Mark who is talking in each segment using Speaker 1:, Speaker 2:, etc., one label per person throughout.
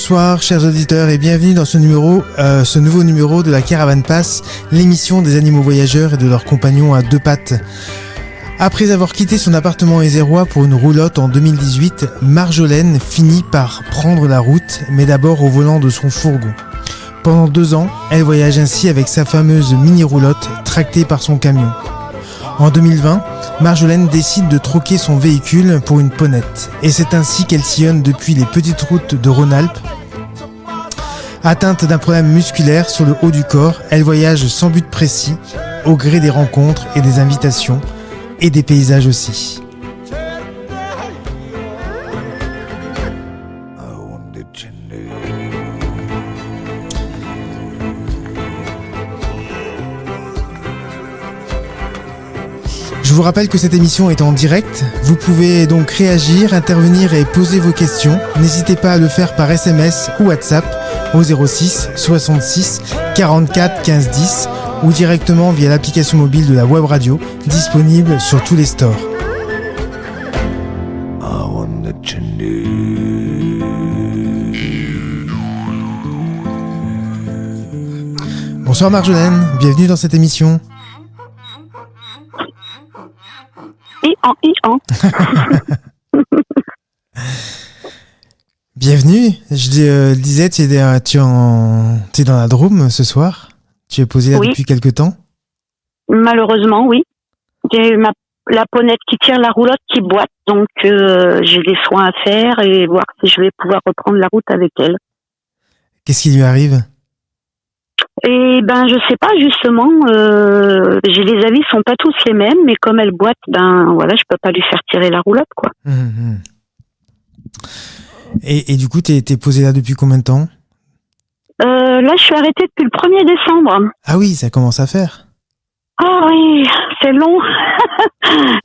Speaker 1: Bonsoir chers auditeurs et bienvenue dans ce nouveau numéro de la Caravane Passe, l'émission des animaux voyageurs et de leurs compagnons à deux pattes. Après avoir quitté son appartement ézérois pour une roulotte en 2018, Marjolaine finit par prendre la route, mais d'abord au volant de son fourgon. Pendant 2 ans, elle voyage ainsi avec sa fameuse mini-roulotte tractée par son camion. En 2020, Marjolaine décide de troquer son véhicule pour une ponette. Et c'est ainsi qu'elle sillonne depuis les petites routes de Rhône-Alpes. Atteinte d'un problème musculaire sur le haut du corps, elle voyage sans but précis, au gré des rencontres et des invitations, et des paysages aussi. Je vous rappelle que cette émission est en direct. Vous pouvez donc réagir, intervenir et poser vos questions. N'hésitez pas à le faire par SMS ou WhatsApp au 06 66 44 15 10 ou directement via l'application mobile de la web radio disponible sur tous les stores. Bonsoir Marjolaine, bienvenue dans cette émission. Bienvenue, je disais, tu es dans la Drôme ce soir. Tu es posé là depuis quelque temps.
Speaker 2: Malheureusement, oui. J'ai la ponette qui tire la roulotte qui boite, donc j'ai des soins à faire et voir si je vais pouvoir reprendre la route avec elle.
Speaker 1: Qu'est-ce qui lui arrive ?
Speaker 2: Eh ben, je sais pas, justement, les avis sont pas tous les mêmes, mais comme elle boite, je peux pas lui faire tirer la roulotte, quoi.
Speaker 1: Et du coup, t'es posé là depuis combien de temps ?
Speaker 2: Là, je suis arrêtée depuis le 1er décembre.
Speaker 1: Ah oui, ça commence à faire.
Speaker 2: Ah oui, c'est long.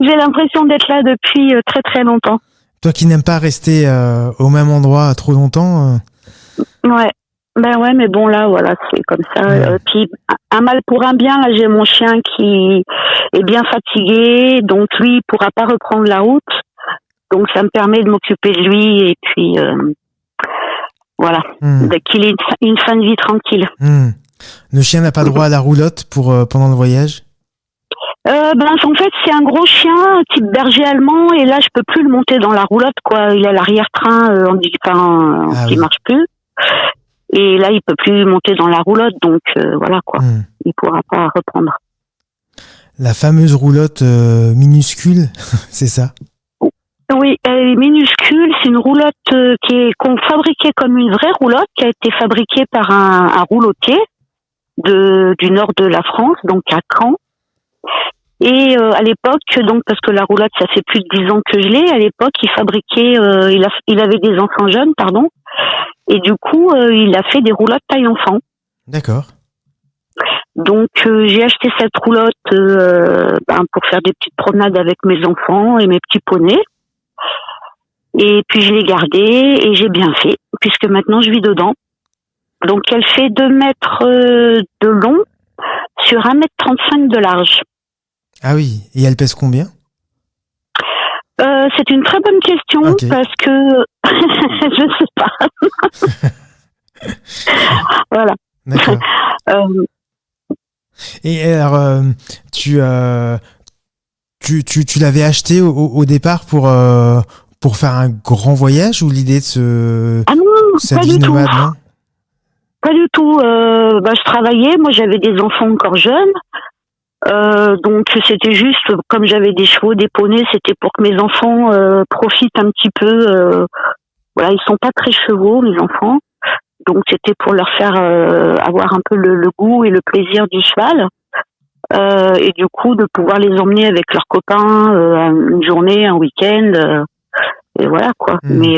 Speaker 2: J'ai l'impression d'être là depuis très très longtemps.
Speaker 1: Toi qui n'aimes pas rester au même endroit trop longtemps.
Speaker 2: Ouais. Ben ouais, mais bon, là, voilà, c'est comme ça.
Speaker 1: Ouais.
Speaker 2: Puis, un mal pour un bien, là, j'ai mon chien qui est bien fatigué, donc lui, il pourra pas reprendre la route. Donc, ça me permet de m'occuper de lui, et puis, voilà, qu'il ait une fin de vie tranquille.
Speaker 1: Le chien n'a pas droit à la roulotte pendant le voyage ?
Speaker 2: En fait, c'est un gros chien, type berger allemand, et là, je peux plus le monter dans la roulotte, quoi. Il a l'arrière-train qui marche plus. Et là, il peut plus monter dans la roulotte, donc voilà quoi. Il pourra pas reprendre.
Speaker 1: La fameuse roulotte minuscule, c'est ça ?
Speaker 2: Oui, elle est minuscule. C'est une roulotte qu'on fabriquait comme une vraie roulotte, qui a été fabriquée par un roulotier du nord de la France, donc à Caen. Et à l'époque, donc parce que la roulotte, ça fait plus de 10 ans que je l'ai. À l'époque, il fabriquait, il avait des enfants jeunes, pardon. Et du coup, il a fait des roulottes taille enfant.
Speaker 1: D'accord.
Speaker 2: Donc, j'ai acheté cette roulotte pour faire des petites promenades avec mes enfants et mes petits poneys. Et puis, je l'ai gardée et j'ai bien fait, puisque maintenant, je vis dedans. Donc, elle fait 2 mètres de long sur 1,35 m de large.
Speaker 1: Ah oui, et elle pèse combien ?
Speaker 2: C'est une très bonne question, parce que je ne sais pas. Voilà.
Speaker 1: D'accord. Et alors, tu l'avais acheté au départ pour faire un grand voyage ou l'idée de
Speaker 2: pas du tout.
Speaker 1: Nomade, non ?
Speaker 2: Pas du tout. Je travaillais, moi j'avais des enfants encore jeunes. Donc c'était juste, comme j'avais des chevaux, des poneys, c'était pour que mes enfants profitent un petit peu. Voilà, ils sont pas très chevaux, mes enfants. Donc c'était pour leur faire avoir un peu le goût et le plaisir du cheval. Et du coup, de pouvoir les emmener avec leurs copains une journée, un week-end. Et voilà, quoi. Mais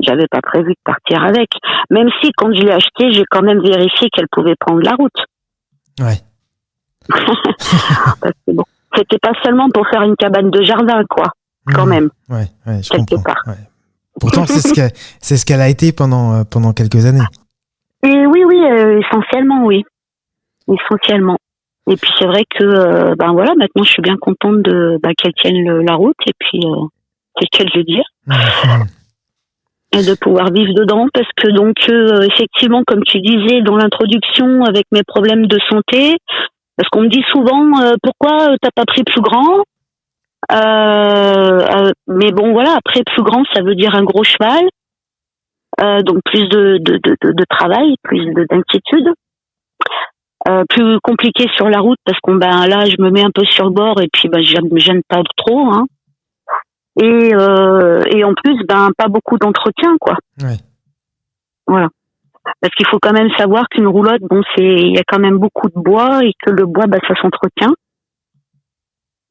Speaker 2: j'avais pas prévu de partir avec. Même si, quand je l'ai achetée, j'ai quand même vérifié qu'elle pouvait prendre la route.
Speaker 1: Ouais.
Speaker 2: Parce que bon, c'était pas seulement pour faire une cabane de jardin, quoi. Quand même.
Speaker 1: Ouais, je
Speaker 2: quelque
Speaker 1: comprends.
Speaker 2: part.
Speaker 1: Ouais. Pourtant, c'est ce qu'elle a été pendant quelques années.
Speaker 2: Et oui, essentiellement, oui. Essentiellement. Et puis c'est vrai que, maintenant je suis bien contente qu'elle tienne la route et puis c'est le cas de le dire. et de pouvoir vivre dedans, parce que donc effectivement, comme tu disais dans l'introduction, avec mes problèmes de santé, parce qu'on me dit souvent pourquoi t'as pas pris plus grand, mais bon voilà, après plus grand ça veut dire un gros cheval, donc plus de travail, plus d'inquiétude, plus compliqué sur la route, parce qu'on là je me mets un peu sur le bord et puis je me gêne pas trop, hein. Et en plus, pas beaucoup d'entretien, quoi.
Speaker 1: Ouais.
Speaker 2: Voilà. Parce qu'il faut quand même savoir qu'une roulotte, il y a quand même beaucoup de bois et que le bois, ça s'entretient.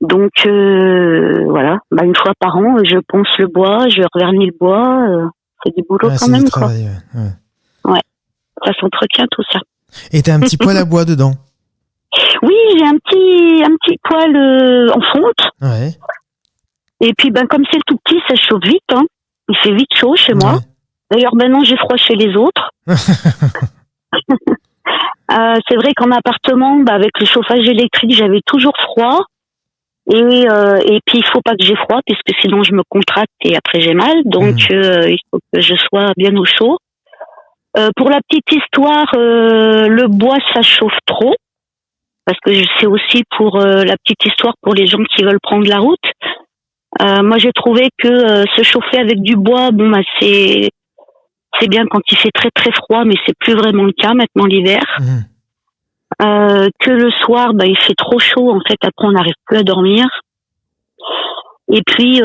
Speaker 2: Donc, voilà. Une fois par an, je ponce le bois, je revernis le bois. C'est du boulot quand même, quoi.
Speaker 1: Travail,
Speaker 2: ouais. Ça s'entretient, tout ça.
Speaker 1: Et t'as un petit poêle à bois dedans?
Speaker 2: Oui, j'ai un petit poêle en fonte.
Speaker 1: Ouais.
Speaker 2: Et puis, comme c'est tout petit, ça chauffe vite, hein. Il fait vite chaud chez moi.
Speaker 1: Ouais.
Speaker 2: D'ailleurs, maintenant, j'ai froid chez les autres. C'est vrai qu'en appartement, avec le chauffage électrique, j'avais toujours froid. Et puis, il faut pas que j'ai froid, puisque sinon, je me contracte et après, j'ai mal. Donc, il faut que je sois bien au chaud. Pour la petite histoire, le bois, ça chauffe trop. Parce que c'est aussi pour la petite histoire pour les gens qui veulent prendre la route. Moi, j'ai trouvé que se chauffer avec du bois, c'est bien quand il fait très très froid, mais c'est plus vraiment le cas maintenant l'hiver. Que le soir, il fait trop chaud, en fait, après on n'arrive plus à dormir. Et puis,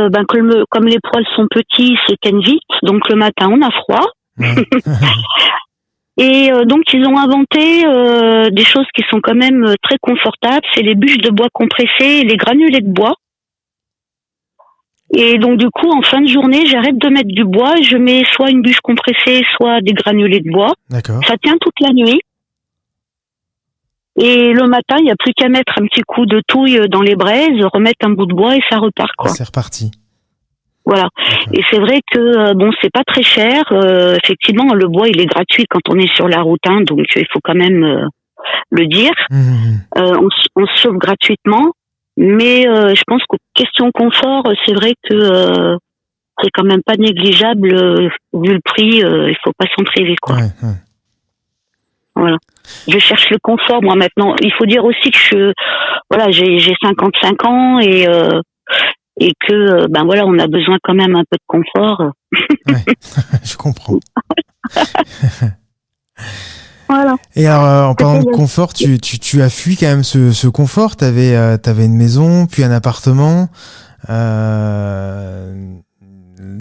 Speaker 2: comme les poêles sont petits, ils s'éteignent vite, donc le matin on a froid. Et donc ils ont inventé des choses qui sont quand même très confortables, c'est les bûches de bois compressées et les granulés de bois. Et donc du coup, en fin de journée, j'arrête de mettre du bois, je mets soit une bûche compressée, soit des granulés de bois.
Speaker 1: D'accord.
Speaker 2: Ça tient toute la nuit. Et le matin, il n'y a plus qu'à mettre un petit coup de touille dans les braises, remettre un bout de bois et ça repart, quoi.
Speaker 1: C'est reparti.
Speaker 2: Voilà.
Speaker 1: D'accord.
Speaker 2: Et c'est vrai que c'est pas très cher. Effectivement, le bois il est gratuit quand on est sur la route, hein, donc il faut quand même le dire. On se chauffe gratuitement. Mais je pense qu'aux questions confort, c'est vrai que c'est quand même pas négligeable vu le prix. Il faut pas s'en priver, quoi.
Speaker 1: Ouais.
Speaker 2: Voilà. Je cherche le confort, moi maintenant. Il faut dire aussi que j'ai 55 ans et que on a besoin quand même un peu de confort.
Speaker 1: Ouais. Je comprends.
Speaker 2: Voilà.
Speaker 1: Et alors, en parlant de confort, tu as fui quand même ce confort. T'avais une maison, puis un appartement.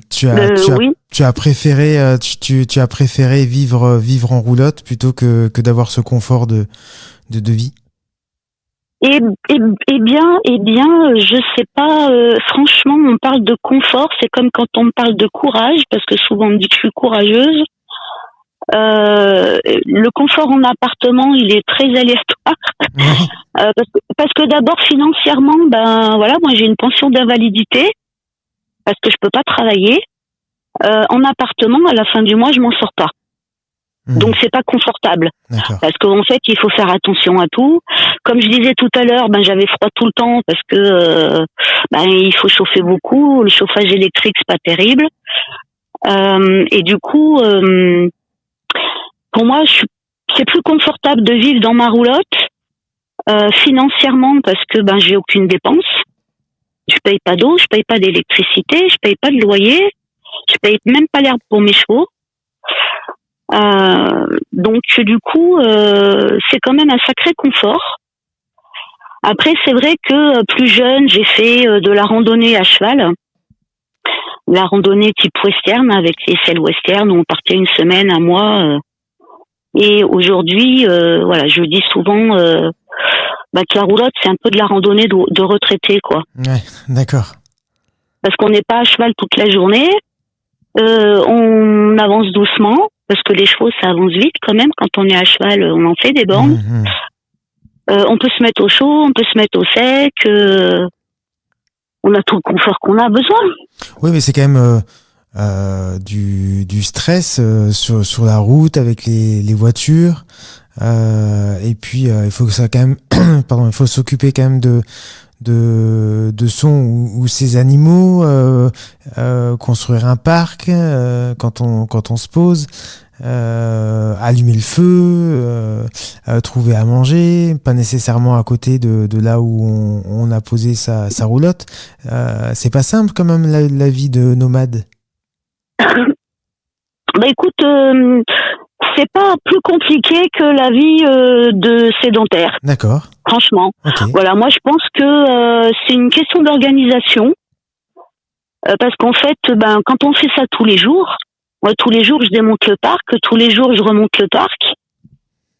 Speaker 1: Tu as préféré, tu as préféré vivre en roulotte plutôt que d'avoir ce confort de vie.
Speaker 2: Eh bien, je sais pas. Franchement, on parle de confort, c'est comme quand on me parle de courage, parce que souvent on me dit que je suis courageuse. Le confort en appartement, il est très aléatoire. Parce que d'abord financièrement, moi j'ai une pension d'invalidité parce que je peux pas travailler. En appartement, à la fin du mois, je m'en sors pas. Donc c'est pas confortable.
Speaker 1: D'accord.
Speaker 2: Parce qu'en fait, il faut faire attention à tout. Comme je disais tout à l'heure, j'avais froid tout le temps parce que il faut chauffer beaucoup. Le chauffage électrique, c'est pas terrible. Et du coup, pour moi, c'est plus confortable de vivre dans ma roulotte financièrement parce que j'ai aucune dépense. Je paye pas d'eau, je paye pas d'électricité, je paye pas de loyer, je paye même pas l'herbe pour mes chevaux. Donc du coup, c'est quand même un sacré confort. Après, c'est vrai que plus jeune, j'ai fait de la randonnée à cheval, la randonnée type western avec les selles western où on partait une semaine, un mois. Et aujourd'hui, je dis souvent que la roulotte, c'est un peu de la randonnée de retraité, quoi.
Speaker 1: Ouais, d'accord.
Speaker 2: Parce qu'on n'est pas à cheval toute la journée, on avance doucement. Parce que les chevaux, ça avance vite quand même. Quand on est à cheval, on en fait des bornes. On peut se mettre au chaud, on peut se mettre au sec. On a tout le confort qu'on a besoin.
Speaker 1: Oui, mais c'est quand même du stress sur la route avec les voitures. Et puis, il faut que ça quand même, il faut s'occuper quand même de de son ou ces animaux, construire un parc quand on se pose, allumer le feu, trouver à manger, pas nécessairement à côté de là où on a posé sa roulotte. C'est pas simple quand même la vie de nomade.
Speaker 2: Bah écoute, c'est pas plus compliqué que la vie de sédentaire.
Speaker 1: D'accord.
Speaker 2: Franchement.
Speaker 1: Okay.
Speaker 2: Voilà, moi je pense que c'est une question d'organisation. Parce qu'en fait, quand on fait ça tous les jours, moi tous les jours je démonte le parc, tous les jours je remonte le parc.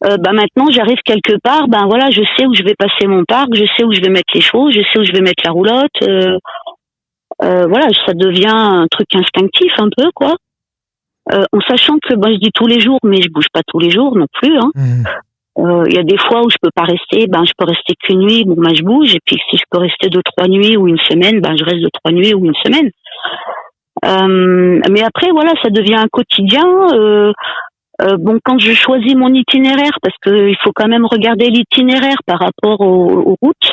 Speaker 2: Maintenant j'arrive quelque part, voilà, je sais où je vais passer mon parc, je sais où je vais mettre les chevaux, je sais où je vais mettre la roulotte. Voilà, ça devient un truc instinctif un peu, quoi. En sachant que je dis tous les jours, mais je bouge pas tous les jours non plus. Y a des fois où je peux pas rester, je peux rester qu'une nuit, je bouge, et puis si je peux rester 2-3 nuits ou une semaine, je reste 2-3 nuits ou une semaine. Mais après, voilà, ça devient un quotidien. Quand je choisis mon itinéraire, parce que il faut quand même regarder l'itinéraire par rapport aux routes,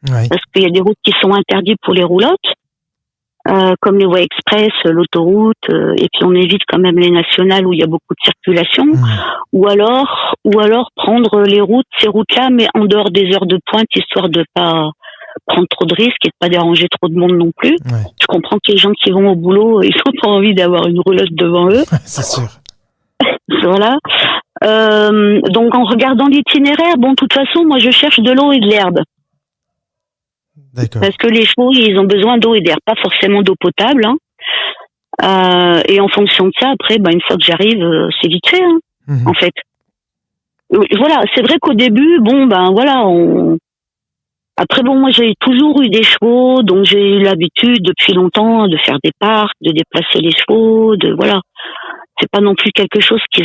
Speaker 1: ouais.
Speaker 2: Parce qu'il y a des routes qui sont interdites pour les roulottes. Comme les voies express, l'autoroute, et puis on évite quand même les nationales où il y a beaucoup de circulation, ou alors prendre ces routes-là, mais en dehors des heures de pointe, histoire de pas prendre trop de risques et de pas déranger trop de monde non plus.
Speaker 1: Ouais.
Speaker 2: Je comprends que les gens qui vont au boulot, ils ont pas envie d'avoir une roulotte devant eux.
Speaker 1: C'est sûr.
Speaker 2: Voilà. Donc en regardant l'itinéraire, de toute façon, moi je cherche de l'eau et de l'herbe.
Speaker 1: D'accord.
Speaker 2: Parce que les chevaux, ils ont besoin d'eau et d'air, pas forcément d'eau potable. Et en fonction de ça, après, une fois que j'arrive, c'est vite fait, en fait. Voilà, c'est vrai qu'au début, voilà, Après, moi, j'ai toujours eu des chevaux, donc j'ai eu l'habitude depuis longtemps de faire des parcs, de déplacer les chevaux, voilà. C'est pas non plus quelque chose qui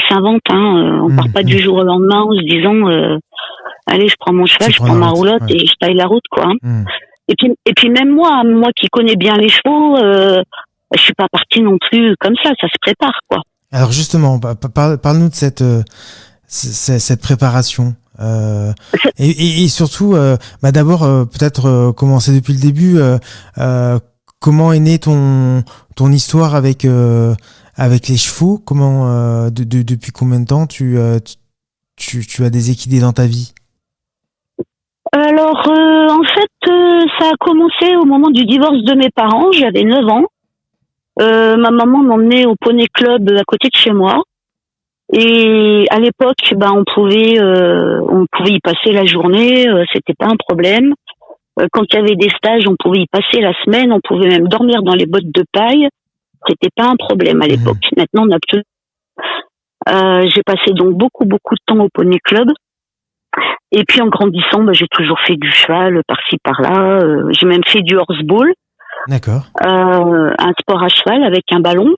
Speaker 2: s'invente, On part pas du jour au lendemain en se disant, allez, je prends mon cheval, je prends ma roulotte et je taille la route, quoi. Et puis même moi qui connais bien les chevaux, je suis pas partie non plus comme ça se prépare, quoi.
Speaker 1: Alors justement, parle-nous de cette préparation. Et surtout, d'abord, peut-être commencer depuis le début. Comment est née ton histoire avec les chevaux? Comment, depuis combien de temps tu as des équidés dans ta vie?
Speaker 2: Alors, en fait, ça a commencé au moment du divorce de mes parents. J'avais 9 ans. Ma maman m'emmenait au Poney Club à côté de chez moi. Et à l'époque, on pouvait y passer la journée. C'était pas un problème. Quand il y avait des stages, on pouvait y passer la semaine. On pouvait même dormir dans les bottes de paille. C'était pas un problème à l'époque. Maintenant, on a plus. J'ai passé donc beaucoup de temps au Poney Club. Et puis en grandissant, j'ai toujours fait du cheval par-ci par-là. J'ai même fait du horseball.
Speaker 1: D'accord.
Speaker 2: Un sport à cheval avec un ballon.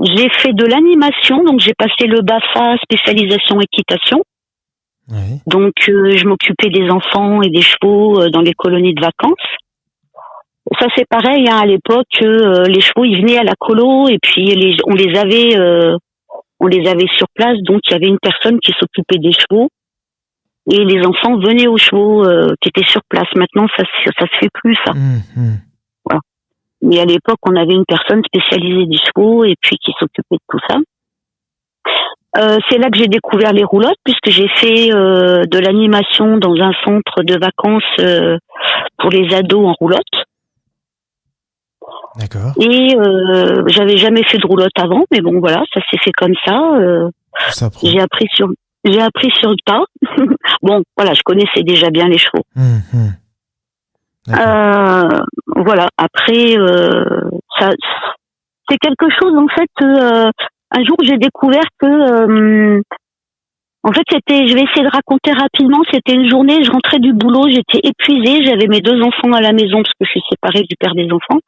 Speaker 2: J'ai fait de l'animation, donc j'ai passé le BAFA spécialisation équitation.
Speaker 1: Oui.
Speaker 2: Donc je m'occupais des enfants et des chevaux dans les colonies de vacances. Ça c'est pareil, à l'époque, les chevaux ils venaient à la colo et puis on les avait sur place, donc il y avait une personne qui s'occupait des chevaux et les enfants venaient aux chevaux qui étaient sur place. Maintenant ça se fait plus, ça. Voilà. Mais à l'époque on avait une personne spécialisée des chevaux et puis qui s'occupait de tout ça. C'est là que j'ai découvert les roulottes, puisque j'ai fait de l'animation dans un centre de vacances pour les ados en roulotte.
Speaker 1: D'accord.
Speaker 2: Et j'avais jamais fait de roulotte avant, mais bon voilà, ça s'est fait comme ça. J'ai appris sur le tas. Bon, voilà, je connaissais déjà bien les chevaux. Voilà. Après, ça, c'est quelque chose en fait. Un jour, j'ai découvert que, en fait, je vais essayer de raconter rapidement. C'était une journée, je rentrais du boulot, j'étais épuisée, j'avais mes 2 enfants à la maison parce que je suis séparée du père des enfants.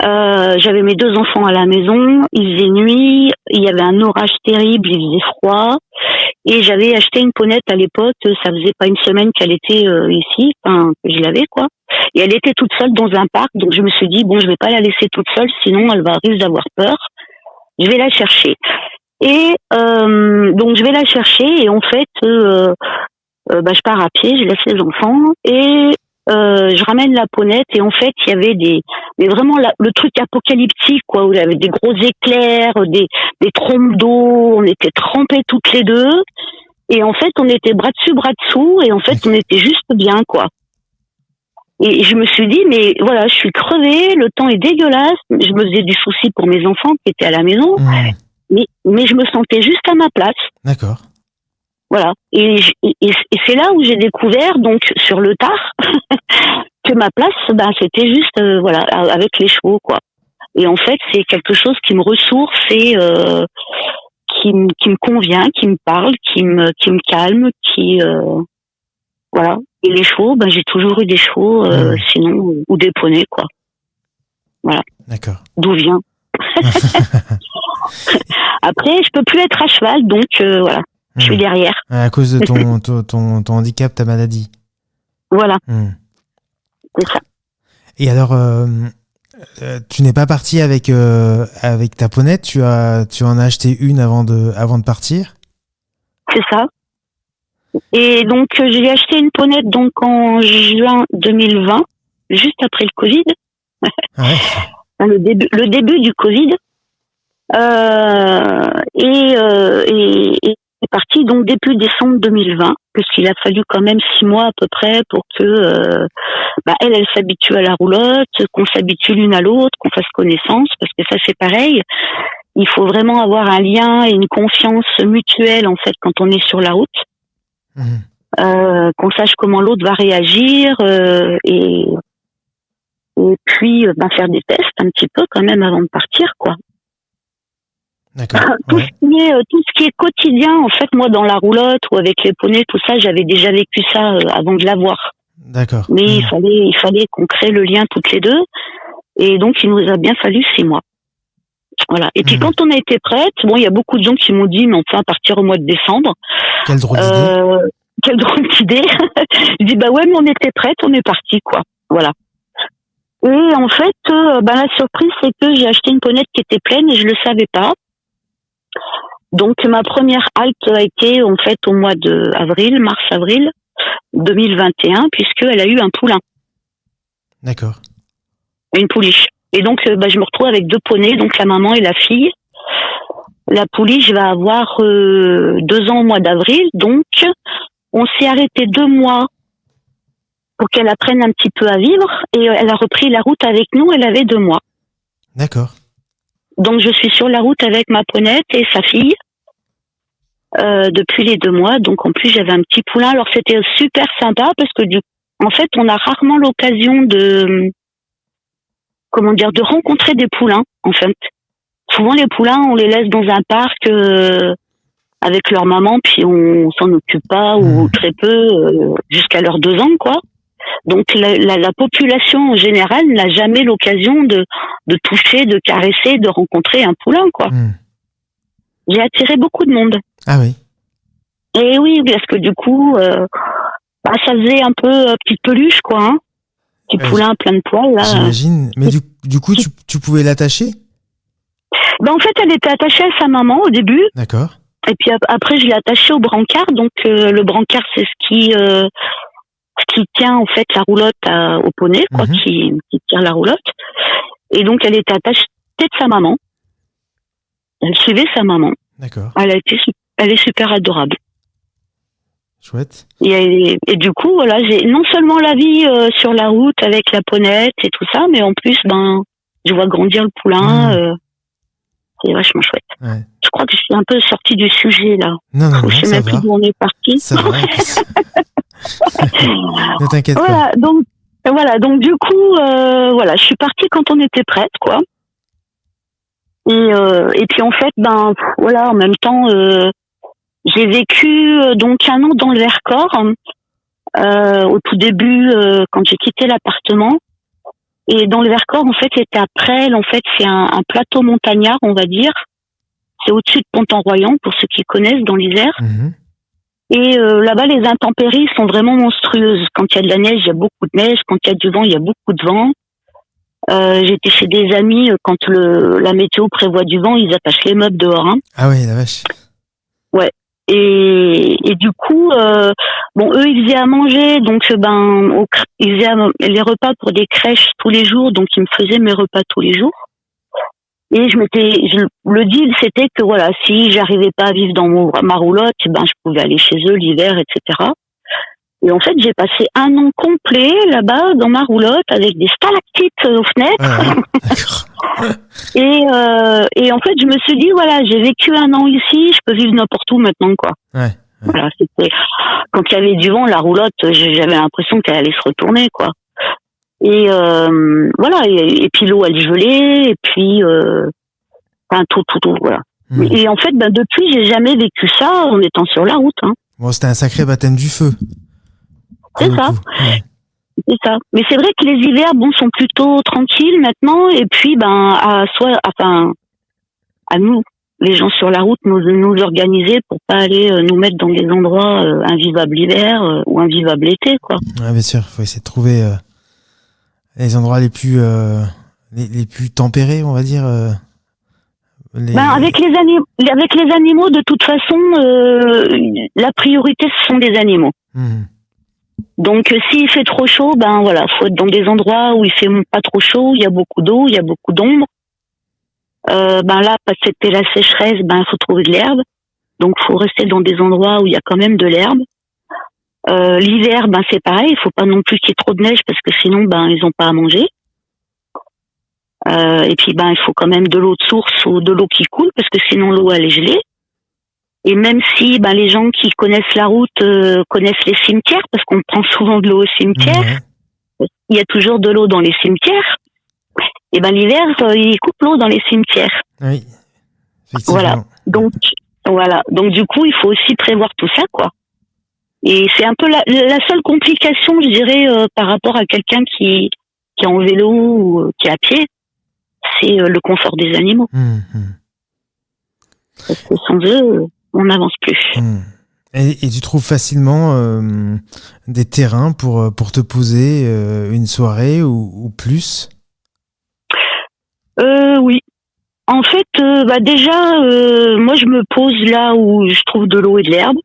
Speaker 2: J'avais mes 2 enfants à la maison, il faisait nuit, il y avait un orage terrible, il faisait froid, et j'avais acheté une ponette à l'époque. Ça faisait pas une semaine qu'elle était ici, que je l'avais, quoi. Et elle était toute seule dans un parc, donc je me suis dit bon, je vais pas la laisser toute seule, sinon elle risque d'avoir peur. Je vais la chercher. Et donc je vais la chercher et en fait je pars à pied, je laisse les enfants et je ramène la ponette et en fait il y avait mais vraiment le truc apocalyptique quoi, où il y avait des gros éclairs, des trompes d'eau, on était trempés toutes les deux et en fait on était bras dessus bras dessous et en fait on était juste bien quoi. Et je me suis dit mais voilà, je suis crevée, le temps est dégueulasse, je me faisais du souci pour mes enfants qui étaient à la maison, mais je me sentais juste à ma place.
Speaker 1: D'accord.
Speaker 2: Voilà. Et c'est là où j'ai découvert, donc, sur le tard, que ma place, c'était juste, avec les chevaux, quoi. Et en fait, c'est quelque chose qui me ressource et, qui me convient, qui me parle, qui me calme, voilà. Et les chevaux, j'ai toujours eu des chevaux, sinon, ou des poneys, quoi. Voilà.
Speaker 1: D'accord.
Speaker 2: D'où vient. Après, je peux plus être à cheval, donc, voilà. Je suis derrière.
Speaker 1: À cause de ton handicap, ta maladie.
Speaker 2: Voilà. C'est ça.
Speaker 1: Et alors, tu n'es pas parti avec ta ponette, tu en as acheté une avant de partir?
Speaker 2: C'est ça. Et donc, j'ai acheté une ponette donc en juin 2020, juste après le Covid.
Speaker 1: Ouais.
Speaker 2: Le début du Covid. Et c'est parti donc début décembre 2020, puisqu'il a fallu quand même 6 mois à peu près pour que elle s'habitue à la roulotte, qu'on s'habitue l'une à l'autre, qu'on fasse connaissance, parce que ça c'est pareil. Il faut vraiment avoir un lien et une confiance mutuelle en fait quand on est sur la route, qu'on sache comment l'autre va réagir et puis faire des tests un petit peu quand même avant de partir quoi.
Speaker 1: D'accord.
Speaker 2: Tout ce qui est quotidien, en fait, moi, dans la roulotte ou avec les poneys, tout ça, j'avais déjà vécu ça avant de l'avoir.
Speaker 1: D'accord.
Speaker 2: Mais il fallait qu'on crée le lien toutes les deux. Et donc, il nous a bien fallu 6 mois. Voilà. Et puis, quand on a été prête, il y a beaucoup de gens qui m'ont dit, mais enfin, à partir au mois de décembre.
Speaker 1: Quelle drôle d'idée.
Speaker 2: Quelle drôle d'idée. Je dis, ouais, mais on était prête, on est parti, quoi. Voilà. Et en fait, la surprise, c'est que j'ai acheté une ponette qui était pleine et je le savais pas. Donc ma première halte a été en fait au mois de mars-avril 2021, puisqu'elle a eu un poulain.
Speaker 1: D'accord.
Speaker 2: Une pouliche. Et donc je me retrouve avec 2 poneys, donc la maman et la fille. La pouliche va avoir 2 ans au mois d'avril, donc on s'est arrêté 2 mois pour qu'elle apprenne un petit peu à vivre, et elle a repris la route avec nous, elle avait 2 mois.
Speaker 1: D'accord.
Speaker 2: Donc je suis sur la route avec ma ponette et sa fille depuis les 2 mois. Donc en plus j'avais un petit poulain. Alors c'était super sympa parce que en fait on a rarement l'occasion de rencontrer des poulains en fait. Souvent les poulains on les laisse dans un parc avec leur maman puis on s'en occupe pas ou très peu jusqu'à leurs 2 ans quoi. Donc la population en général n'a jamais l'occasion de toucher, de caresser, de rencontrer un poulain, quoi. J'ai attiré beaucoup de monde.
Speaker 1: Ah oui.
Speaker 2: Et oui, parce que du coup, ça faisait un peu petite peluche, quoi. Hein. Petit poulain plein de poils, là.
Speaker 1: J'imagine. Mais du coup, tu pouvais l'attacher ?
Speaker 2: En fait, elle était attachée à sa maman au début.
Speaker 1: D'accord.
Speaker 2: Et puis après, je l'ai attachée au brancard. Donc le brancard, c'est ce qui tient en fait la roulotte au poney, quoi, qui tire la roulotte. Et donc elle était attachée de sa maman. Elle suivait sa maman.
Speaker 1: D'accord.
Speaker 2: Elle est super adorable.
Speaker 1: Chouette.
Speaker 2: Et du coup, voilà, j'ai non seulement la vie sur la route avec la ponette et tout ça, mais en plus, je vois grandir le poulain. C'est vachement chouette. Ouais. Je crois que je suis un peu sortie du sujet là.
Speaker 1: Non,
Speaker 2: je sais même plus d'où on est parti.
Speaker 1: Ça va. Ne t'inquiète pas.
Speaker 2: Donc du coup, je suis partie quand on était prête, quoi. Et puis en fait, en même temps, j'ai vécu donc 1 an dans le Vercors. Au tout début, quand j'ai quitté l'appartement. Et dans le Vercors, en fait, c'était à Presles. En fait, c'est un plateau montagnard, on va dire. C'est au-dessus de Pont-en-Royans, pour ceux qui connaissent, dans l'Isère. Et là-bas, les intempéries sont vraiment monstrueuses. Quand il y a de la neige, il y a beaucoup de neige. Quand il y a du vent, il y a beaucoup de vent. J'étais chez des amis, quand la météo prévoit du vent, ils attachent les meubles dehors. Hein.
Speaker 1: Ah oui, la vache.
Speaker 2: Ouais. Et du coup, bon, eux, ils faisaient à manger, donc ils faisaient les repas pour des crèches tous les jours, donc ils me faisaient mes repas tous les jours. Et le deal, c'était que voilà, si j'arrivais pas à vivre dans ma roulotte, je pouvais aller chez eux l'hiver, etc. Et en fait, j'ai passé 1 an complet là-bas dans ma roulotte avec des stalactites aux fenêtres. Et en fait, je me suis dit voilà, j'ai vécu 1 an ici, je peux vivre n'importe où maintenant, quoi. Voilà, c'était quand il y avait du vent, la roulotte, j'avais l'impression qu'elle allait se retourner, quoi. Et voilà, et puis l'eau elle gelait, et puis tout, voilà. Et en fait, depuis, j'ai jamais vécu ça en étant sur la route. Hein.
Speaker 1: Bon, c'était un sacré baptême du feu.
Speaker 2: C'est ça. C'est ça. Mais c'est vrai que les hivers, sont plutôt tranquilles maintenant. Et puis, à nous, les gens sur la route, nous organiser pour pas aller nous mettre dans des endroits invivables l'hiver ou invivables l'été, quoi.
Speaker 1: Ouais, bien sûr. Faut essayer de trouver les endroits les plus tempérés, on va dire.
Speaker 2: Avec les animaux, de toute façon, la priorité, ce sont des animaux. Donc, s'il fait trop chaud, faut être dans des endroits où il fait pas trop chaud, il y a beaucoup d'eau, il y a beaucoup d'ombre. Là, parce que c'était la sécheresse, il faut trouver de l'herbe. Donc, faut rester dans des endroits où il y a quand même de l'herbe. L'hiver, c'est pareil, il faut pas non plus qu'il y ait trop de neige parce que sinon, ils ont pas à manger. Et puis, il faut quand même de l'eau de source ou de l'eau qui coule parce que sinon l'eau elle est gelée. Et même si les gens qui connaissent la route connaissent les cimetières, parce qu'on prend souvent de l'eau au cimetière, il y a toujours de l'eau dans les cimetières. Et l'hiver, ils coupent l'eau dans les cimetières.
Speaker 1: Oui, effectivement.
Speaker 2: Voilà. Donc du coup, il faut aussi prévoir tout ça, quoi. Et c'est un peu la seule complication, je dirais, par rapport à quelqu'un qui est en vélo ou qui est à pied, c'est le confort des animaux. Parce que sans eux, on n'avance plus.
Speaker 1: Et tu trouves facilement des terrains pour te poser une soirée ou plus?
Speaker 2: Oui. En fait, déjà, moi, je me pose là où je trouve de l'eau et de l'herbe.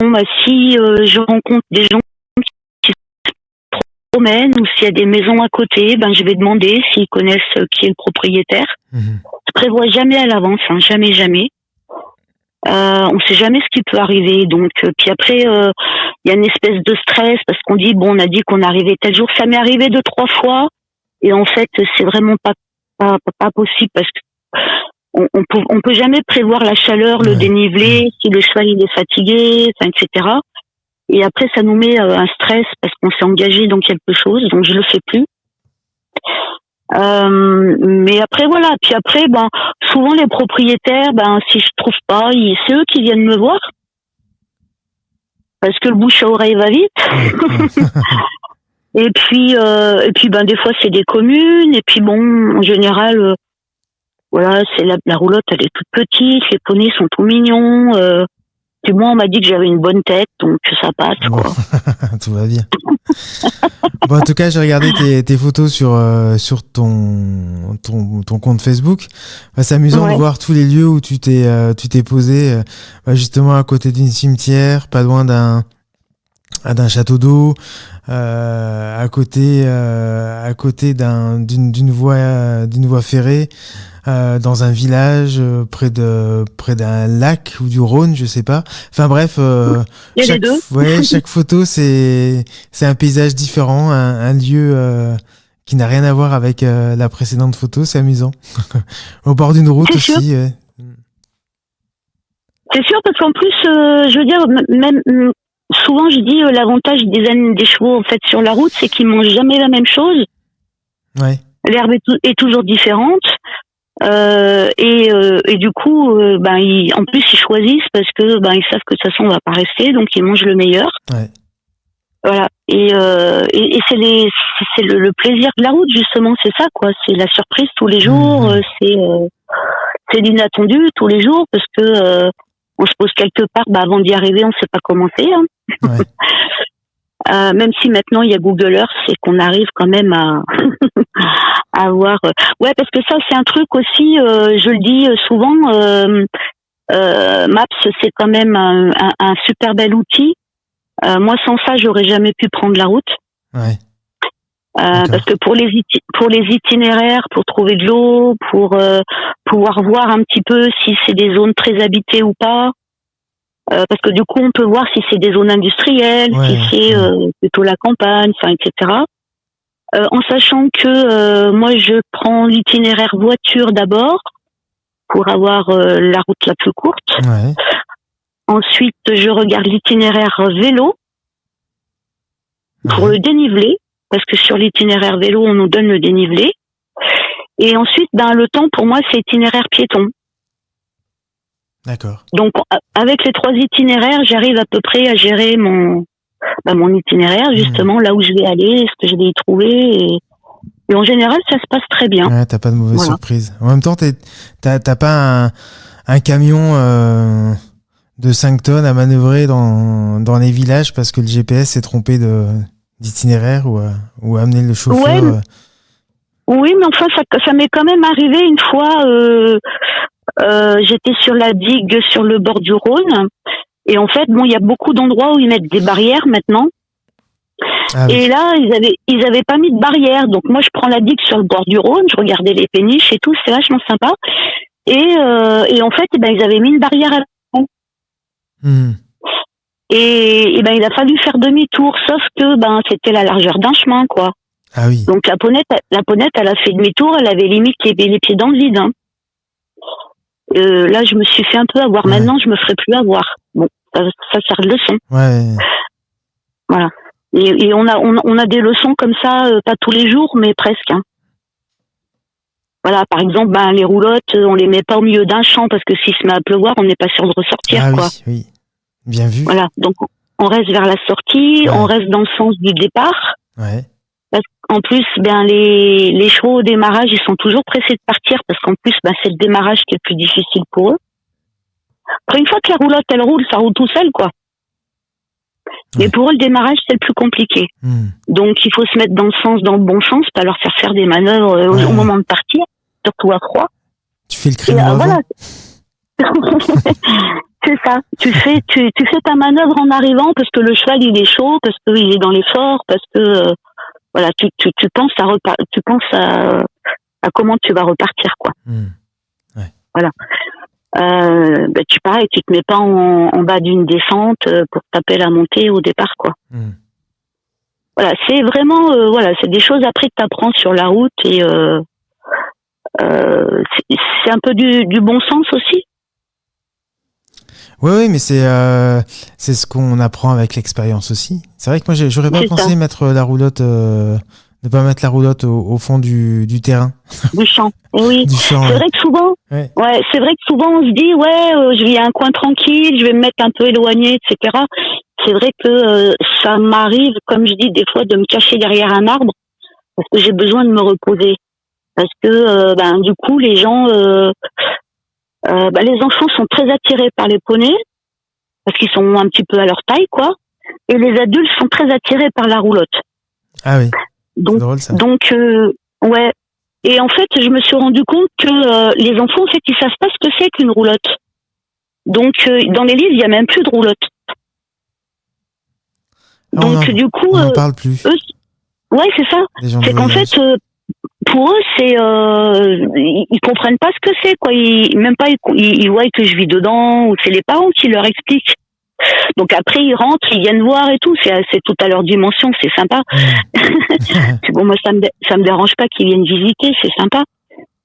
Speaker 2: Si je rencontre des gens qui se promènent ou s'il y a des maisons à côté, je vais demander s'ils connaissent qui est le propriétaire. Je prévois jamais à l'avance, jamais. On sait jamais ce qui peut arriver. Donc, puis après, il y a une espèce de stress parce qu'on dit on a dit qu'on arrivait tel jour. Ça m'est arrivé 2-3 fois et en fait, c'est vraiment pas possible parce que on peut jamais prévoir la chaleur, le dénivelé, si le cheval il est fatigué, etc. Et après, ça nous met un stress parce qu'on s'est engagé dans quelque chose, donc je le fais plus. Mais après voilà, puis après souvent les propriétaires, si je trouve pas, c'est eux qui viennent me voir parce que le bouche à oreille va vite. Et puis des fois c'est des communes et puis en général voilà, c'est la roulotte, elle est toute petite, les poneys sont tout mignons. Puis moi on m'a dit que j'avais une bonne tête, donc ça passe quoi.
Speaker 1: Tout va bien. En tout cas, j'ai regardé tes photos sur ton compte Facebook. C'est amusant de voir tous les lieux où tu t'es posé justement à côté d'une cimetière, pas loin d'un château d'eau, à côté d'une voie ferrée, dans un village près d'un lac ou du Rhône, je sais pas. Enfin bref, chaque photo c'est un paysage différent, un lieu qui n'a rien à voir avec la précédente photo. C'est amusant. Au bord d'une route aussi.
Speaker 2: C'est sûr parce qu'en plus, je veux dire, même souvent je dis l'avantage des chevaux en fait sur la route, c'est qu'ils mangent jamais la même chose. L'herbe est toujours différente. Et du coup, en plus ils choisissent parce que ils savent que de toute façon on va pas rester, donc ils mangent le meilleur. Voilà. Et c'est le plaisir de la route justement, c'est ça quoi. C'est la surprise tous les jours, c'est l'inattendu tous les jours parce que on se pose quelque part, avant d'y arriver, on sait pas comment c'est. Même si maintenant il y a Google Earth, c'est qu'on arrive quand même à voir. Ouais, parce que ça c'est un truc aussi. Je le dis souvent. Maps, c'est quand même un super bel outil. Moi, sans ça, j'aurais jamais pu prendre la route.
Speaker 1: Ouais.
Speaker 2: Parce que pour les itinéraires, pour trouver de l'eau, pour pouvoir voir un petit peu si c'est des zones très habitées ou pas, parce que du coup, on peut voir si c'est des zones industrielles, si c'est plutôt la campagne, enfin, etc. En sachant que moi, je prends l'itinéraire voiture d'abord pour avoir la route la plus courte.
Speaker 1: Ouais.
Speaker 2: Ensuite, je regarde l'itinéraire vélo pour le dénivelé, parce que sur l'itinéraire vélo, on nous donne le dénivelé. Et ensuite, le temps, pour moi, c'est itinéraire piéton.
Speaker 1: D'accord.
Speaker 2: Donc, avec les 3 itinéraires, j'arrive à peu près à gérer mon itinéraire, justement, là où je vais aller, ce que je vais y trouver. Et en général, ça se passe très bien.
Speaker 1: Ouais, t'as pas de mauvaise surprise. En même temps, t'as pas un camion de 5 tonnes à manœuvrer dans les villages parce que le GPS s'est trompé d'itinéraire ou a amené le chauffeur.
Speaker 2: Ouais, oui, mais enfin, ça m'est quand même arrivé une fois. J'étais sur la digue sur le bord du Rhône. Et en fait, il y a beaucoup d'endroits où ils mettent des barrières maintenant. Ah oui. Et là, ils avaient pas mis de barrières. Donc moi, je prends la digue sur le bord du Rhône, je regardais les péniches et tout, c'est vachement sympa. Et en fait, ils avaient mis une barrière à la Et il a fallu faire demi-tour, sauf que c'était la largeur d'un chemin, quoi.
Speaker 1: Ah oui.
Speaker 2: Donc la ponette, elle a fait demi-tour, elle avait limite les pieds dans le vide. Hein. Là, je me suis fait un peu avoir. Ouais. Maintenant, je me ferai plus avoir. Bon, ça sert de leçon.
Speaker 1: Ouais.
Speaker 2: Voilà. Et on a des leçons comme ça, pas tous les jours, mais presque. Hein. Voilà, par exemple, les roulottes, on les met pas au milieu d'un champ parce que s'il se met à pleuvoir, on n'est pas sûr de ressortir,
Speaker 1: ah,
Speaker 2: quoi.
Speaker 1: Oui, bien vu.
Speaker 2: Voilà, donc on reste vers la sortie, on reste dans le sens du départ.
Speaker 1: Ouais.
Speaker 2: Parce qu'en plus, les chevaux au démarrage, ils sont toujours pressés de partir parce qu'en plus, c'est le démarrage qui est le plus difficile pour eux. Après, une fois que la roulotte, elle roule, ça roule tout seul, quoi. Mais pour eux, le démarrage, c'est le plus compliqué. Donc, il faut se mettre dans le bon sens, pas leur faire des manœuvres au moment de partir, surtout à froid.
Speaker 1: Tu fais le créneau avant.
Speaker 2: Voilà. C'est ça. Tu fais ta manœuvre en arrivant parce que le cheval, il est chaud, parce qu'il est dans l'effort, parce que, voilà, tu penses à comment tu vas repartir, quoi.
Speaker 1: Ouais.
Speaker 2: Voilà. Tu te mets pas en bas d'une descente pour taper la montée au départ, quoi. Voilà, c'est vraiment c'est des choses après que t'apprends sur la route et c'est un peu du bon sens aussi.
Speaker 1: Oui, mais c'est ce qu'on apprend avec l'expérience aussi. C'est vrai que moi j'aurais pas pensé mettre la roulotte ne pas mettre la roulotte au fond du terrain.
Speaker 2: Du champ. Oui.
Speaker 1: Du champ,
Speaker 2: c'est vrai que souvent, c'est vrai que souvent on se dit, je vais à un coin tranquille, je vais me mettre un peu éloigné, etc. C'est vrai que ça m'arrive, comme je dis, des fois de me cacher derrière un arbre parce que j'ai besoin de me reposer. Parce que, du coup, les gens, les enfants sont très attirés par les poneys parce qu'ils sont un petit peu à leur taille, quoi. Et les adultes sont très attirés par la roulotte.
Speaker 1: Ah oui.
Speaker 2: Donc,
Speaker 1: c'est drôle, ça.
Speaker 2: Donc, ouais. Et en fait, je me suis rendu compte que les enfants, en fait, ils savent pas ce que c'est qu'une roulotte. Donc, dans les livres, il y a même plus de roulotte. Donc, du coup,
Speaker 1: on n'en parle plus.
Speaker 2: Ouais, c'est ça. C'est qu'en fait, pour eux, c'est ils comprennent pas ce que c'est, quoi. Ils voient que je vis dedans, ou c'est les parents qui leur expliquent. Donc après ils rentrent, ils viennent voir et tout, c'est tout à leur dimension, c'est sympa. Bon, moi ça me dérange pas qu'ils viennent visiter, c'est sympa.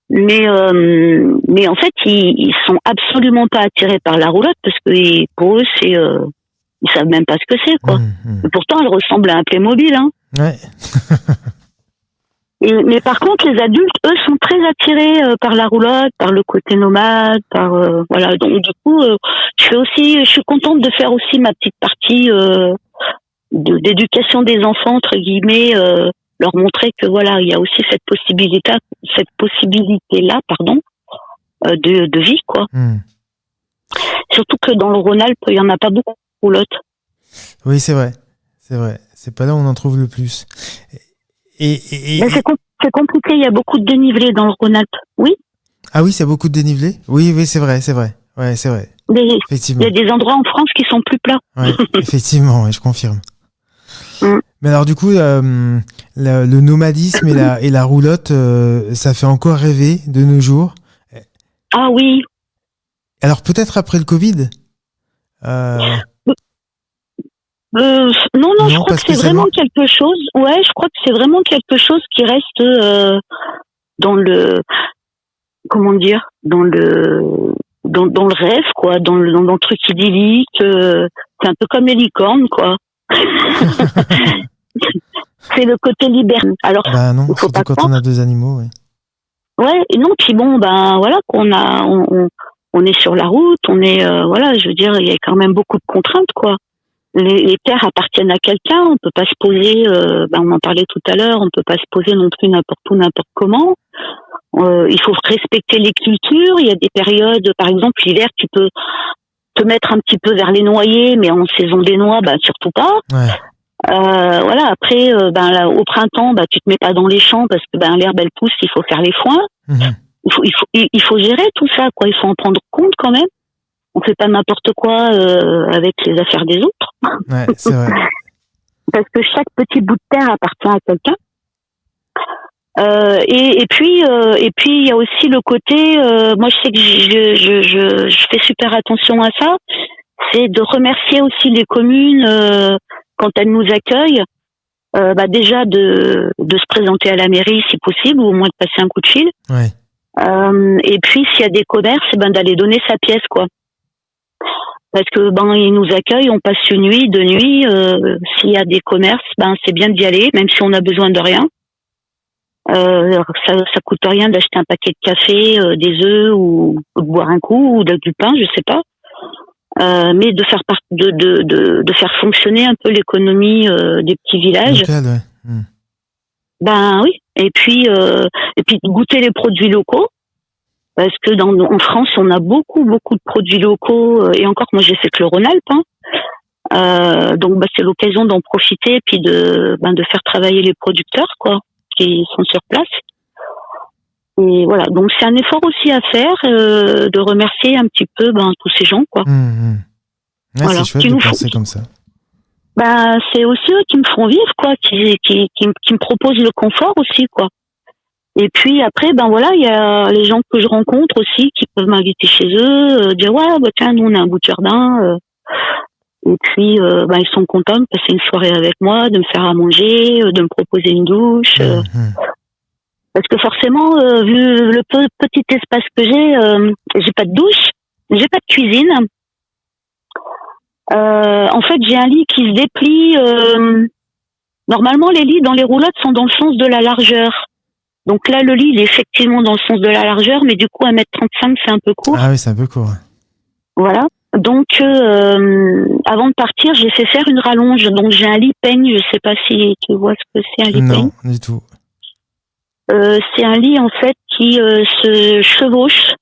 Speaker 2: Mais en fait ils sont absolument pas attirés par la roulotte parce que pour eux c'est ils savent même pas ce que c'est, quoi. Et pourtant elle ressemble à un Playmobil, hein.
Speaker 1: Ouais.
Speaker 2: Mais par contre, les adultes, eux, sont très attirés par la roulotte, par le côté nomade, voilà. Donc du coup, je suis contente de faire aussi ma petite partie d'éducation des enfants, entre guillemets, leur montrer que voilà, il y a aussi cette possibilité-là, de vie, quoi. Surtout que dans le Rhône-Alpes, il y en a pas beaucoup de roulottes.
Speaker 1: Oui, c'est vrai. C'est pas là où on en trouve le plus.
Speaker 2: Mais c'est compliqué, il y a beaucoup de dénivelé dans le Rhône-Alpes, oui.
Speaker 1: Ah oui, c'est beaucoup de dénivelé. Oui, c'est vrai. Ouais, c'est vrai.
Speaker 2: Il
Speaker 1: effectivement.
Speaker 2: y a des endroits en France qui sont plus plats.
Speaker 1: Ouais, effectivement, ouais, je confirme.
Speaker 2: Mm.
Speaker 1: Mais alors du coup, le nomadisme et la roulotte, ça fait encore rêver de nos jours.
Speaker 2: Ah oui.
Speaker 1: Alors peut-être après le Covid.
Speaker 2: Non, je
Speaker 1: Non,
Speaker 2: crois
Speaker 1: pas
Speaker 2: que c'est
Speaker 1: spécialement.
Speaker 2: vraiment quelque chose. Ouais, je crois que c'est vraiment quelque chose qui reste dans le, comment dire, dans le rêve, quoi, dans le truc idyllique. C'est un peu comme les licornes, quoi. C'est le côté libéral. Alors,
Speaker 1: Bah non,
Speaker 2: il faut
Speaker 1: surtout
Speaker 2: pas
Speaker 1: quand
Speaker 2: croire.
Speaker 1: on a 2 animaux. Ouais.
Speaker 2: Ouais, et non, puis bon, ben voilà, on est sur la route, voilà, je veux dire, il y a quand même beaucoup de contraintes, quoi. Les terres appartiennent à quelqu'un, on peut pas se poser, on en parlait tout à l'heure, on peut pas se poser non plus n'importe où, n'importe comment. Il faut respecter les cultures. Il y a des périodes, par exemple l'hiver, tu peux te mettre un petit peu vers les noyers, mais en saison des noix, surtout pas.
Speaker 1: Ouais.
Speaker 2: Voilà. Après, là, au printemps, tu te mets pas dans les champs parce que l'herbe elle pousse, il faut faire les foins.
Speaker 1: Mhm.
Speaker 2: Il faut gérer tout ça, quoi. Il faut en prendre compte quand même. On fait pas n'importe quoi avec les affaires des autres.
Speaker 1: Ouais, c'est vrai.
Speaker 2: Parce que chaque petit bout de terre appartient à quelqu'un. Et puis il y a aussi le côté, moi je sais que je fais super attention à ça, c'est de remercier aussi les communes quand elles nous accueillent, déjà de se présenter à la mairie si possible, ou au moins de passer un coup de fil.
Speaker 1: Ouais.
Speaker 2: Et puis s'il y a des commerces, d'aller donner sa pièce, quoi. Parce que ils nous accueillent, on passe une nuit, 2 nuits. S'il y a des commerces, c'est bien d'y aller, même si on a besoin de rien. Ça coûte rien d'acheter un paquet de café, des œufs ou de boire un coup ou du pain, je sais pas. Mais de faire de faire fonctionner un peu l'économie des petits villages.
Speaker 1: Local, ouais.
Speaker 2: Oui. Et puis de goûter les produits locaux. Parce que en France, on a beaucoup de produits locaux, et encore, moi, j'ai fait que le Rhône-Alpes, hein. Donc, c'est l'occasion d'en profiter, puis de faire travailler les producteurs, quoi, qui sont sur place. Et voilà. Donc, c'est un effort aussi à faire, de remercier un petit peu, tous ces gens, quoi.
Speaker 1: Ouais,
Speaker 2: Voilà.
Speaker 1: c'est chouette de penser comme ça.
Speaker 2: C'est aussi eux qui me font vivre, quoi, qui me proposent le confort aussi, quoi. Et puis après, il y a les gens que je rencontre aussi qui peuvent m'inviter chez eux, dire ouais, tiens, nous on a un bout de jardin. Et puis, ils sont contents de passer une soirée avec moi, de me faire à manger, de me proposer une douche. Parce que forcément, vu le petit espace que j'ai pas de douche, j'ai pas de cuisine. En fait, j'ai un lit qui se déplie. Normalement, les lits dans les roulottes sont dans le sens de la largeur. Donc là, le lit, il est effectivement dans le sens de la largeur, mais du coup, 1m35, c'est un peu court.
Speaker 1: Ah oui, c'est un peu court.
Speaker 2: Voilà. Donc, avant de partir, j'ai fait faire une rallonge. Donc, j'ai un lit peigne. Je sais pas si tu vois ce que c'est un lit peigne.
Speaker 1: Non, du tout.
Speaker 2: C'est un lit, en fait, qui se chevauche.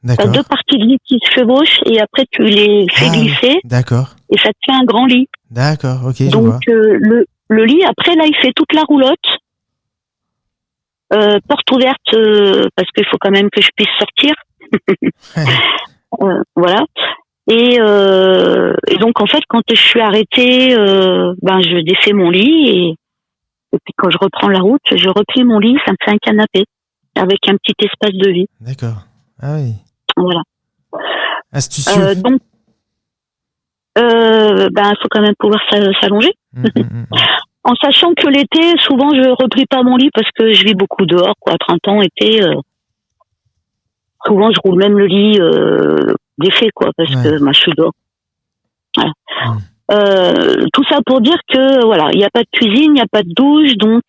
Speaker 1: D'accord.
Speaker 2: T'as 2 parties de lit qui se chevauchent et après, tu les fais glisser.
Speaker 1: D'accord.
Speaker 2: Et ça te fait un grand lit.
Speaker 1: D'accord, ok, je
Speaker 2: donc,
Speaker 1: vois.
Speaker 2: Le lit, après, là, il fait toute la roulotte. Porte ouverte, parce qu'il faut quand même que je puisse sortir. Voilà. Et donc en fait, quand je suis arrêtée, je défais mon lit et puis quand je reprends la route, je replie mon lit, ça me fait un canapé avec un petit espace de vie.
Speaker 1: D'accord. Ah oui.
Speaker 2: Voilà.
Speaker 1: Astucieux.
Speaker 2: Donc, faut quand même pouvoir s'allonger. En sachant que l'été, souvent, je replie pas mon lit parce que je vis beaucoup dehors, quoi. Printemps, été, souvent, je roule même le lit défait, quoi, parce que je suis dehors. Voilà. Tout ça pour dire que, voilà, il n'y a pas de cuisine, il n'y a pas de douche, donc,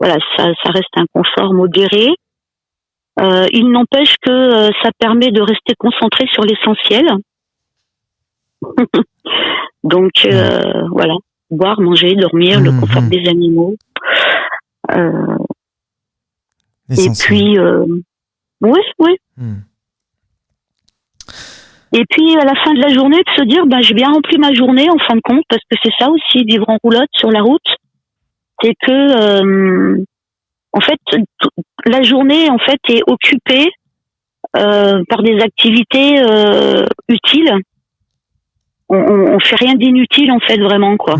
Speaker 2: voilà, ça reste un confort modéré. Il n'empêche que ça permet de rester concentré sur l'essentiel. Donc, voilà. Boire, manger, dormir, le confort des animaux. Et puis, oui. Et puis, à la fin de la journée, de se dire, j'ai bien rempli ma journée, en fin de compte, parce que c'est ça aussi, vivre en roulotte sur la route. C'est que, en fait, la journée, en fait, est occupée par des activités utiles. On fait rien d'inutile en fait vraiment quoi.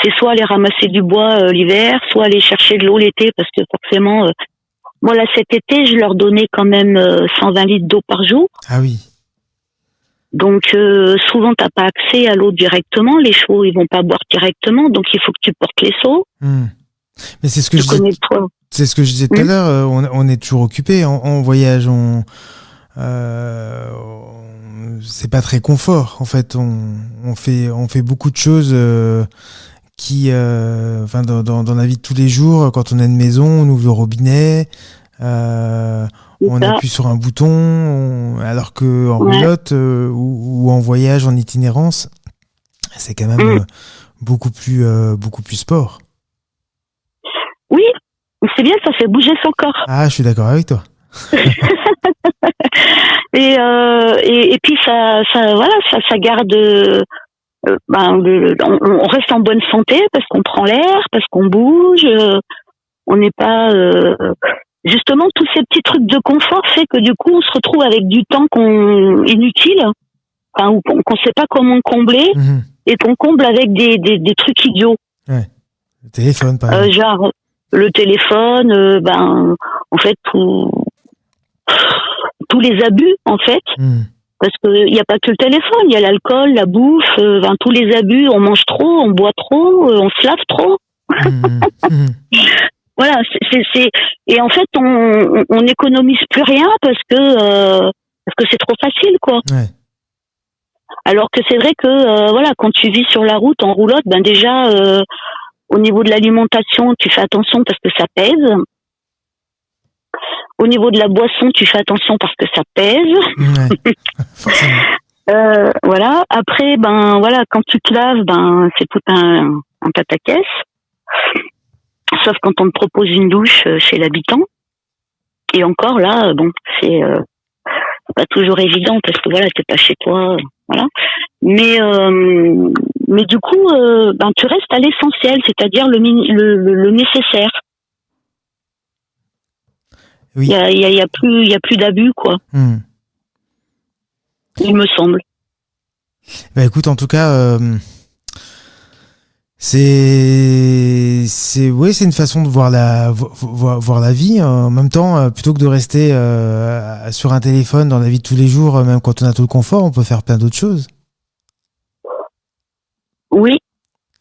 Speaker 2: C'est soit aller ramasser du bois l'hiver, soit aller chercher de l'eau l'été parce que forcément moi là cet été je leur donnais quand même 120 litres d'eau par jour.
Speaker 1: Ah oui.
Speaker 2: Donc souvent t'as pas accès à l'eau directement, les chevaux ils vont pas boire directement donc il faut que tu portes les seaux.
Speaker 1: Mais c'est ce que je disais. C'est ce que je disais tout à l'heure. On est toujours occupé en voyage. C'est pas très confort. En fait, on fait beaucoup de choses qui, dans la vie de tous les jours. Quand on a une maison, on ouvre le robinet, on appuie sur un bouton, alors que en roulotte ou en voyage, en itinérance, c'est quand même beaucoup plus sport.
Speaker 2: Oui, c'est bien, ça fait bouger son corps.
Speaker 1: Ah, je suis d'accord avec toi.
Speaker 2: et puis ça garde. On reste en bonne santé parce qu'on prend l'air, parce qu'on bouge. On n'est pas. Justement, tous ces petits trucs de confort fait que du coup, on se retrouve avec du temps inutile, ou qu'on sait pas comment combler, et qu'on comble avec des trucs idiots.
Speaker 1: Ouais. Le téléphone, par exemple.
Speaker 2: Genre le téléphone, en fait tous les abus en fait. Parce que il y a pas que le téléphone, il y a l'alcool, la bouffe, tous les abus, on mange trop, on boit trop, on se lave trop. Voilà, et en fait on n'économise plus rien parce que c'est trop facile quoi.
Speaker 1: Ouais.
Speaker 2: Alors que c'est vrai que quand tu vis sur la route en roulotte, déjà au niveau de l'alimentation, tu fais attention parce que ça pèse. Au niveau de la boisson, tu fais attention parce que ça pèse.
Speaker 1: Ouais, forcément.
Speaker 2: Voilà. Après, quand tu te laves, c'est tout un pataquès. Sauf quand on te propose une douche chez l'habitant. Et encore là, c'est pas toujours évident parce que t'es pas chez toi, voilà. Mais du coup, tu restes à l'essentiel, c'est-à-dire le nécessaire.
Speaker 1: Oui.
Speaker 2: Il y a plus d'abus quoi. Il me semble.
Speaker 1: Écoute, en tout cas, c'est une façon de voir la vie. En même temps, plutôt que de rester sur un téléphone dans la vie de tous les jours, même quand on a tout le confort, on peut faire plein d'autres choses.
Speaker 2: Oui,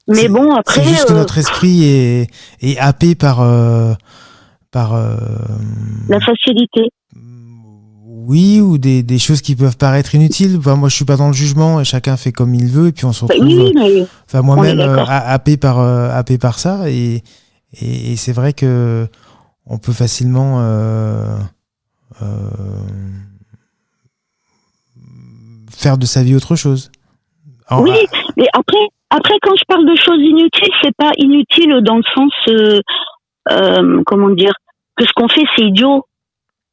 Speaker 2: mais après.
Speaker 1: C'est juste que notre esprit est happé par
Speaker 2: la facilité.
Speaker 1: Oui, ou des choses qui peuvent paraître inutiles. Moi, je suis pas dans le jugement et chacun fait comme il veut et puis on se retrouve. Moi-même happé par ça et c'est vrai que on peut facilement faire de sa vie autre chose.
Speaker 2: Oui, mais après quand je parle de choses inutiles, c'est pas inutile dans le sens comment dire, que ce qu'on fait c'est idiot.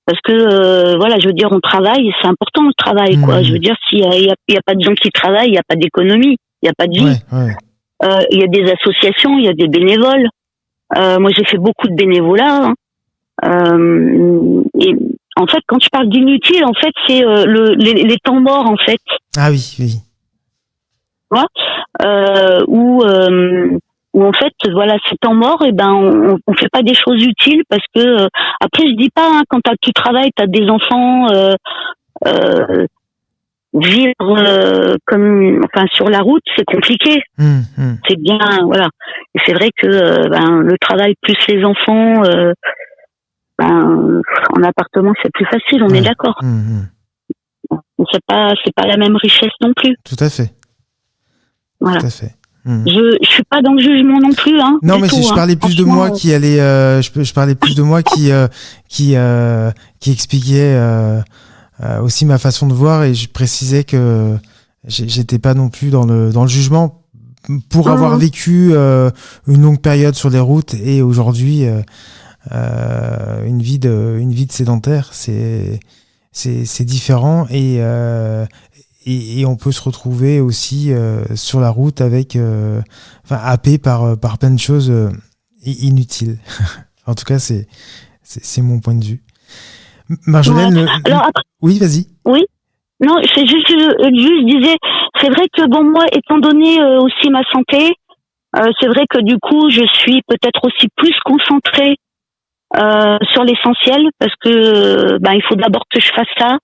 Speaker 2: Parce que je veux dire, on travaille, c'est important le travail, quoi. Je veux dire, s'il y a pas de gens qui travaillent, il y a pas d'économie, il y a pas de vie. Il y a des associations, il y a des bénévoles. Moi, j'ai fait beaucoup de bénévolat. Et en fait, quand je parle d'inutile, en fait, c'est les temps morts, en fait.
Speaker 1: Ah oui, oui.
Speaker 2: Où en fait, ces temps morts, on fait pas des choses utiles parce que après, je dis pas, quand tu travailles, t'as des enfants, vivre sur la route, c'est compliqué. C'est bien, voilà. Et c'est vrai que le travail plus les enfants, en appartement, c'est plus facile. On est d'accord. C'est pas la même richesse non plus.
Speaker 1: Tout à fait.
Speaker 2: Voilà.
Speaker 1: Tout à fait.
Speaker 2: Je suis pas dans le jugement non plus, hein.
Speaker 1: Non, mais je parlais plus de moi qui allait, je parlais plus de moi qui expliquait aussi ma façon de voir et je précisais que j'étais pas non plus dans le jugement pour avoir vécu une longue période sur les routes et aujourd'hui une vie de sédentaire, c'est différent et on peut se retrouver aussi sur la route avec happé par plein de choses inutiles. En tout cas, c'est mon point de vue. Marjolaine,
Speaker 2: Ouais. Alors après,
Speaker 1: oui, vas-y.
Speaker 2: oui. Non, c'est juste, je disais, c'est vrai que bon, moi, étant donné aussi ma santé, c'est vrai que du coup, je suis peut-être aussi plus concentrée sur l'essentiel parce que il faut d'abord que je fasse ça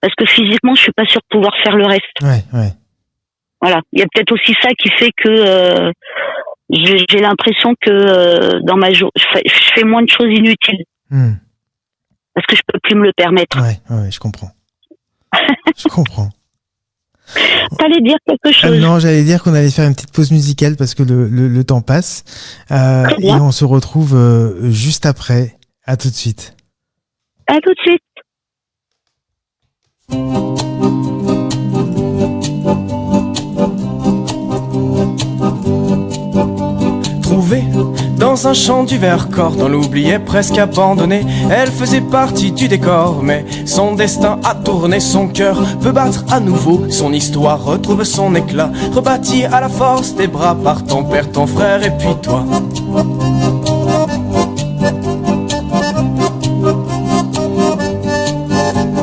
Speaker 2: parce que physiquement, je suis pas sûre de pouvoir faire le reste.
Speaker 1: Ouais.
Speaker 2: Voilà, il y a peut-être aussi ça qui fait que j'ai l'impression que dans ma journée, je fais moins de choses inutiles parce que je peux plus me le permettre.
Speaker 1: Ouais, je comprends. Je comprends.
Speaker 2: T'allais dire quelque chose?
Speaker 1: Non, j'allais dire qu'on allait faire une petite pause musicale parce que le temps passe. Et on se retrouve juste après. À tout de suite.
Speaker 2: À tout de suite.
Speaker 3: Trouvée dans un champ du Vercors, dans l'oublié presque abandonné, elle faisait partie du décor, mais son destin a tourné, son cœur veut battre à nouveau, son histoire retrouve son éclat, rebâtie à la force des bras par ton père, ton frère et puis toi.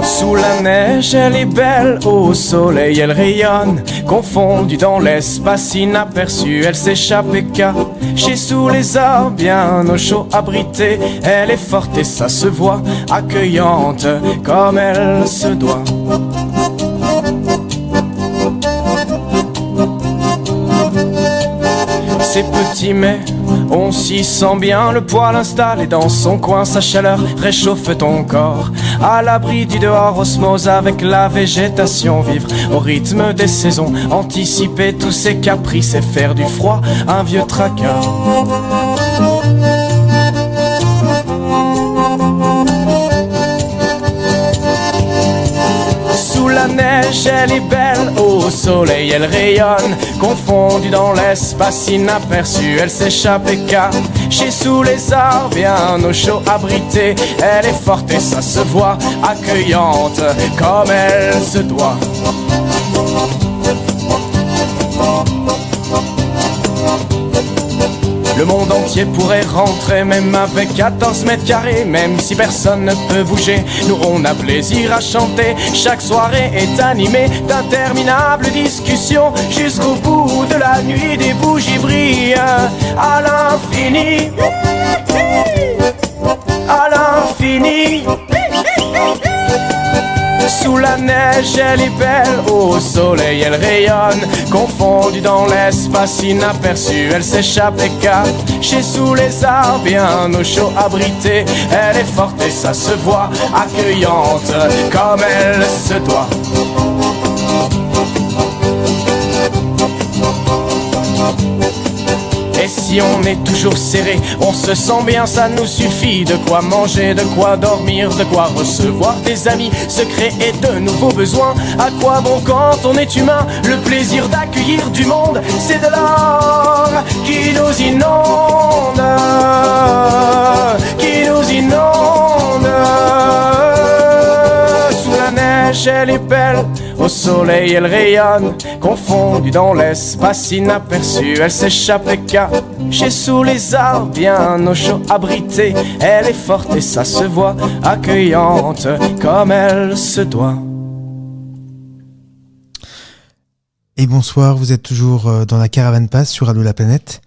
Speaker 3: Sous la neige, elle est belle, au soleil, elle rayonne, confondue dans l'espace inaperçu, elle s'échappe et cachée sous les arbres, bien au chaud abrité, elle est forte et ça se voit, accueillante comme elle se doit. C'est petit mais on s'y sent bien, le poêle installé dans son coin, sa chaleur réchauffe ton corps. À l'abri du dehors, osmose avec la végétation, vivre au rythme des saisons, anticiper tous ses caprices et faire du froid un vieux tracas. Sous la neige, elle est belle, au soleil, elle rayonne, confondue dans l'espace inaperçu, elle s'échappe et cachée sous les arbres, bien au chaud abrité, elle est forte et ça se voit, accueillante comme elle se doit. Le monde entier pourrait rentrer, même avec 14 mètres carrés, même si personne ne peut bouger. Nous on a plaisir à chanter, chaque soirée est animée d'interminables discussions, jusqu'au bout de la nuit des bougies brillent à l'infini, à l'infini. Sous la neige, elle est belle, au soleil, elle rayonne, confondue dans l'espace inaperçu, elle s'échappe et cachée sous les arbres, bien au chaud abrité, elle est forte et ça se voit, accueillante comme elle se doit. Et si on est toujours serré, on se sent bien, ça nous suffit. De quoi manger, de quoi dormir, de quoi recevoir des amis, se créer de nouveaux besoins. À quoi bon quand on est humain? Le plaisir d'accueillir du monde, c'est de l'or qui nous inonde, qui nous inonde. Sous la neige, elle est belle, au soleil, elle rayonne, confondue dans l'espace inaperçu, elle s'échappe et cachée sous les arbres, bien au chaud abrité, elle est forte et ça se voit, accueillante comme elle se doit.
Speaker 1: Et bonsoir, vous êtes toujours dans la Caravane Passe sur Allô la Planète.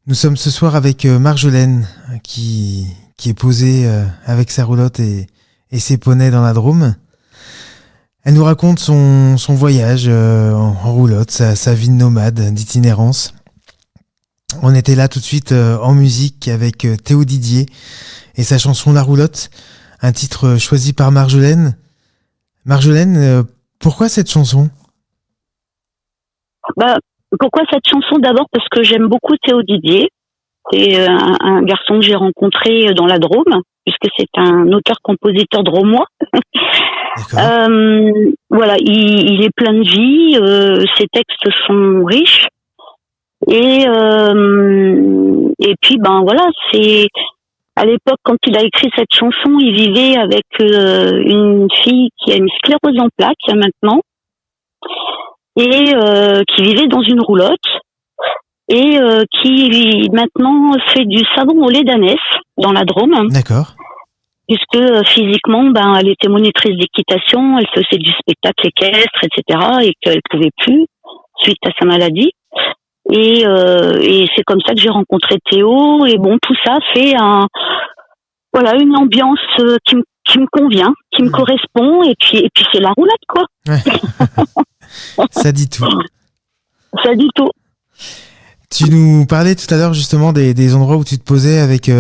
Speaker 1: Nous sommes ce soir avec Marjolaine qui est posée avec sa roulotte et ses poneys dans la Drôme. Elle nous raconte son voyage en roulotte, sa vie de nomade, d'itinérance. On était là tout de suite en musique avec Théo Didier et sa chanson La Roulotte, un titre choisi par Marjolaine. Marjolaine, pourquoi cette chanson?
Speaker 2: Pourquoi cette chanson? D'abord parce que j'aime beaucoup Théo Didier. C'est un garçon que j'ai rencontré dans la Drôme, puisque c'est un auteur-compositeur drômois. Voilà, il est plein de vie, ses textes sont riches. Et puis voilà, c'est à l'époque quand il a écrit cette chanson, il vivait avec une fille qui a une sclérose en plaques maintenant et qui vivait dans une roulotte et qui maintenant fait du savon au lait d'ânesse dans la Drôme.
Speaker 1: D'accord.
Speaker 2: puisque physiquement, elle était monitrice d'équitation, elle faisait du spectacle équestre, etc., et qu'elle pouvait plus suite à sa maladie. Et c'est comme ça que j'ai rencontré Théo. Et bon, tout ça fait une ambiance qui me convient, qui me correspond. Et puis c'est la roulade, quoi.
Speaker 1: Ouais. Ça dit tout.
Speaker 2: Ça dit tout.
Speaker 1: Tu nous parlais tout à l'heure justement des endroits où tu te posais avec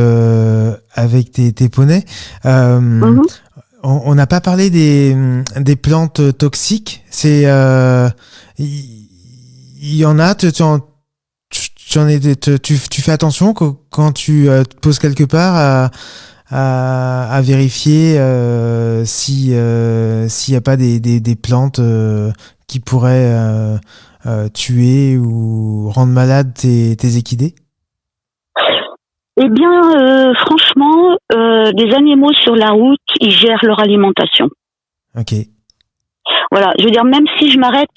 Speaker 1: tes poneys. On n'a pas parlé des plantes toxiques. C'est il y en a. Tu fais attention quand tu te poses quelque part à vérifier s'il y a pas des plantes qui pourraient tuer ou rendre malade tes équidés?
Speaker 2: Eh bien, franchement, les animaux sur la route, ils gèrent leur alimentation.
Speaker 1: Ok.
Speaker 2: Voilà, je veux dire, même si je m'arrête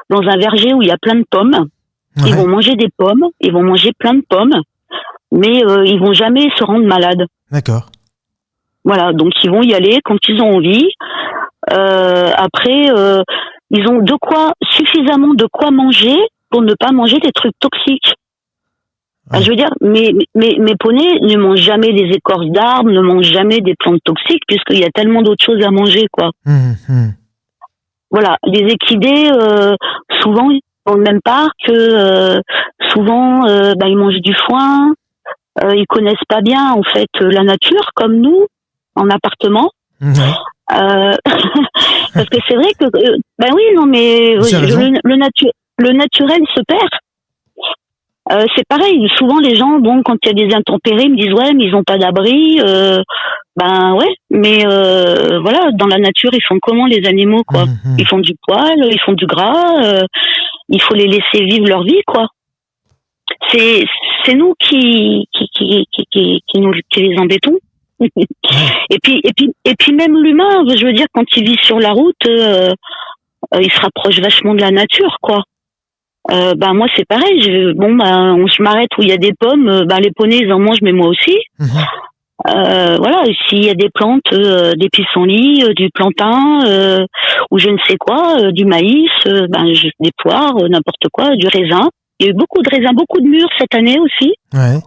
Speaker 2: dans un verger où il y a plein de pommes, ils vont manger des pommes, ils vont manger plein de pommes, mais ils vont jamais se rendre malades.
Speaker 1: D'accord.
Speaker 2: Voilà, donc ils vont y aller quand ils ont envie. Après, ils ont suffisamment de quoi manger pour ne pas manger des trucs toxiques.
Speaker 1: Ouais.
Speaker 2: Je veux dire, mes poneys ne mangent jamais des écorces d'arbres, ne mangent jamais des plantes toxiques, puisqu'il y a tellement d'autres choses à manger, quoi. Voilà, les équidés, souvent, ils ont le même parc, souvent, ils mangent du foin, ils connaissent pas bien, en fait, la nature, comme nous, en appartement. Parce que c'est vrai que, le naturel se perd. C'est pareil, souvent les gens, quand il y a des intempéries, ils me disent ouais, mais ils ont pas d'abri. Mais voilà, dans la nature, ils font comment les animaux, quoi? Ils font du poil, ils font du gras. Il faut les laisser vivre leur vie, quoi. C'est nous qui les embêtons. et puis même l'humain, je veux dire, quand il vit sur la route, il se rapproche vachement de la nature, quoi. Moi c'est pareil, je m'arrête où il y a des pommes, les poneys ils en mangent, mais moi aussi. Voilà, s'il y a des plantes, des pissenlits, du plantain, ou je ne sais quoi, du maïs, des poires, n'importe quoi, du raisin. Il y a eu beaucoup de raisins, beaucoup de mûres cette année aussi.
Speaker 1: Ouais.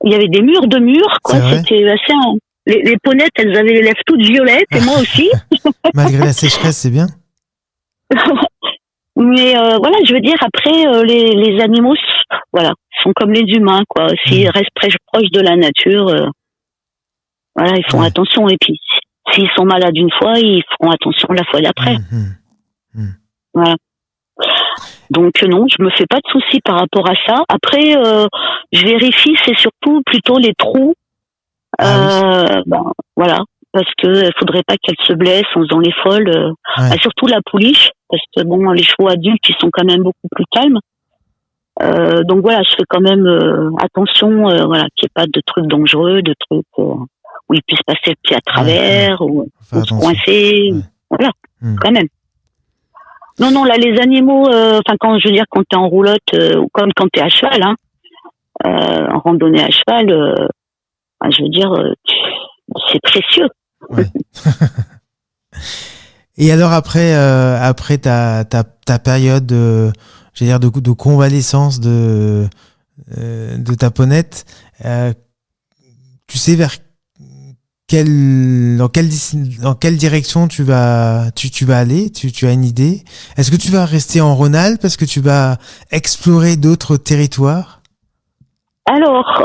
Speaker 2: Il y avait des mûres de mûres, quoi. C'était assez. Les ponettes, elles avaient les lèvres toutes violettes, et moi aussi.
Speaker 1: Malgré la sécheresse, c'est bien.
Speaker 2: Mais voilà, je veux dire, après, les animaux, voilà, sont comme les humains, quoi. S'ils restent proches de la nature, voilà, ils font attention. Et puis, s'ils sont malades une fois, ils feront attention la fois d'après. Voilà. Donc non, je me fais pas de soucis par rapport à ça. Après, je vérifie, c'est surtout plutôt les trous. Voilà, parce que faudrait pas qu'elle se blesse en faisant les folles. Surtout la pouliche, parce que les chevaux adultes, ils sont quand même beaucoup plus calmes. Donc voilà, je fais quand même attention, qu'il n'y ait pas de trucs dangereux, de trucs où ils puissent passer le pied à travers ou se coincer. Voilà, quand même. Non, là, les animaux, quand t'es en roulotte, ou comme quand t'es à cheval, en randonnée à cheval, je veux dire, c'est précieux.
Speaker 1: Ouais. Et alors après ta période, de convalescence de ta ponette, tu sais dans quelle direction tu vas aller? Tu as une idée? Est-ce que tu vas rester en Rhône-Alpes? Est-ce que tu vas explorer d'autres territoires?
Speaker 2: Alors,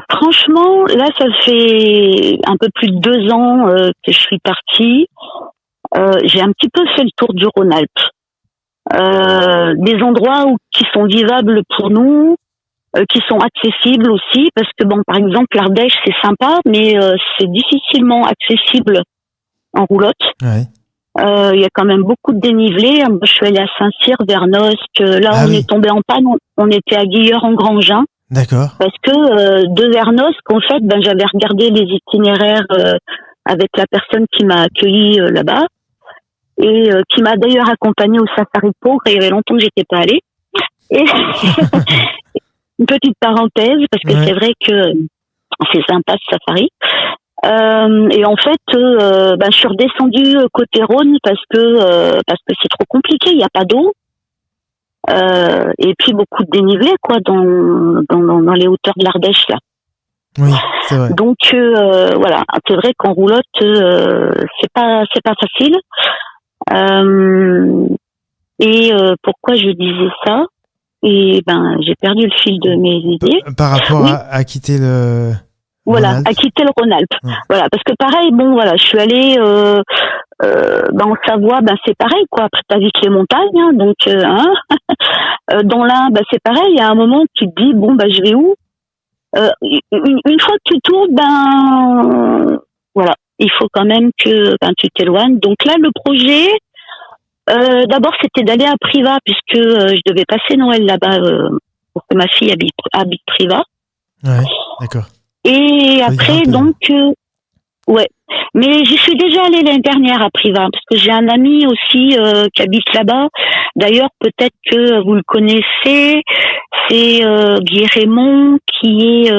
Speaker 2: franchement, là, ça fait un peu plus de 2 ans que je suis partie. J'ai un petit peu fait le tour du Rhône-Alpes. Des endroits qui sont vivables pour nous, qui sont accessibles aussi, parce que par exemple, l'Ardèche, c'est sympa, mais c'est difficilement accessible en roulotte. Ouais. Il y a quand même beaucoup de dénivelé. Moi, je suis allée à Saint-Cyr, Vernosque. Là, on est tombé en panne. On était à Guilleur-en-Grangin.
Speaker 1: D'accord.
Speaker 2: Parce que de Vernosque, en fait, j'avais regardé les itinéraires avec la personne qui m'a accueilli là-bas et qui m'a d'ailleurs accompagnée au Safari Pauvre. Il y avait longtemps que j'étais pas allée. Et une petite parenthèse, parce que c'est vrai que c'est impasse Safari. Et en fait, je suis redescendue côté Rhône parce que c'est trop compliqué, il n'y a pas d'eau. Et puis beaucoup de dénivelé quoi dans les hauteurs de l'Ardèche là.
Speaker 1: Oui, c'est vrai.
Speaker 2: Donc voilà, c'est vrai qu'en roulotte c'est pas facile. Et pourquoi je disais ça? Et j'ai perdu le fil de mes idées.
Speaker 1: Par rapport
Speaker 2: oui.
Speaker 1: à quitter le
Speaker 2: voilà,
Speaker 1: Rhône-Alpes.
Speaker 2: à quitter le Rhône-Alpes.
Speaker 1: Ouais.
Speaker 2: Voilà, parce que pareil, je suis allée en Savoie, c'est pareil quoi. Après t'as vite les montagnes, hein, donc dans l'Ain, c'est pareil. Il y a un moment où tu te dis je vais où? Une fois que tu tournes, voilà, il faut quand même que tu t'éloignes. Donc là, le projet, d'abord, c'était d'aller à Privas puisque je devais passer Noël là-bas pour que ma fille habite Privas.
Speaker 1: Ouais, d'accord.
Speaker 2: Et après, donc, ouais. Mais j'y suis déjà allée l'année dernière à Privas parce que j'ai un ami aussi qui habite là-bas. D'ailleurs, peut-être que vous le connaissez. C'est Guy Raymond qui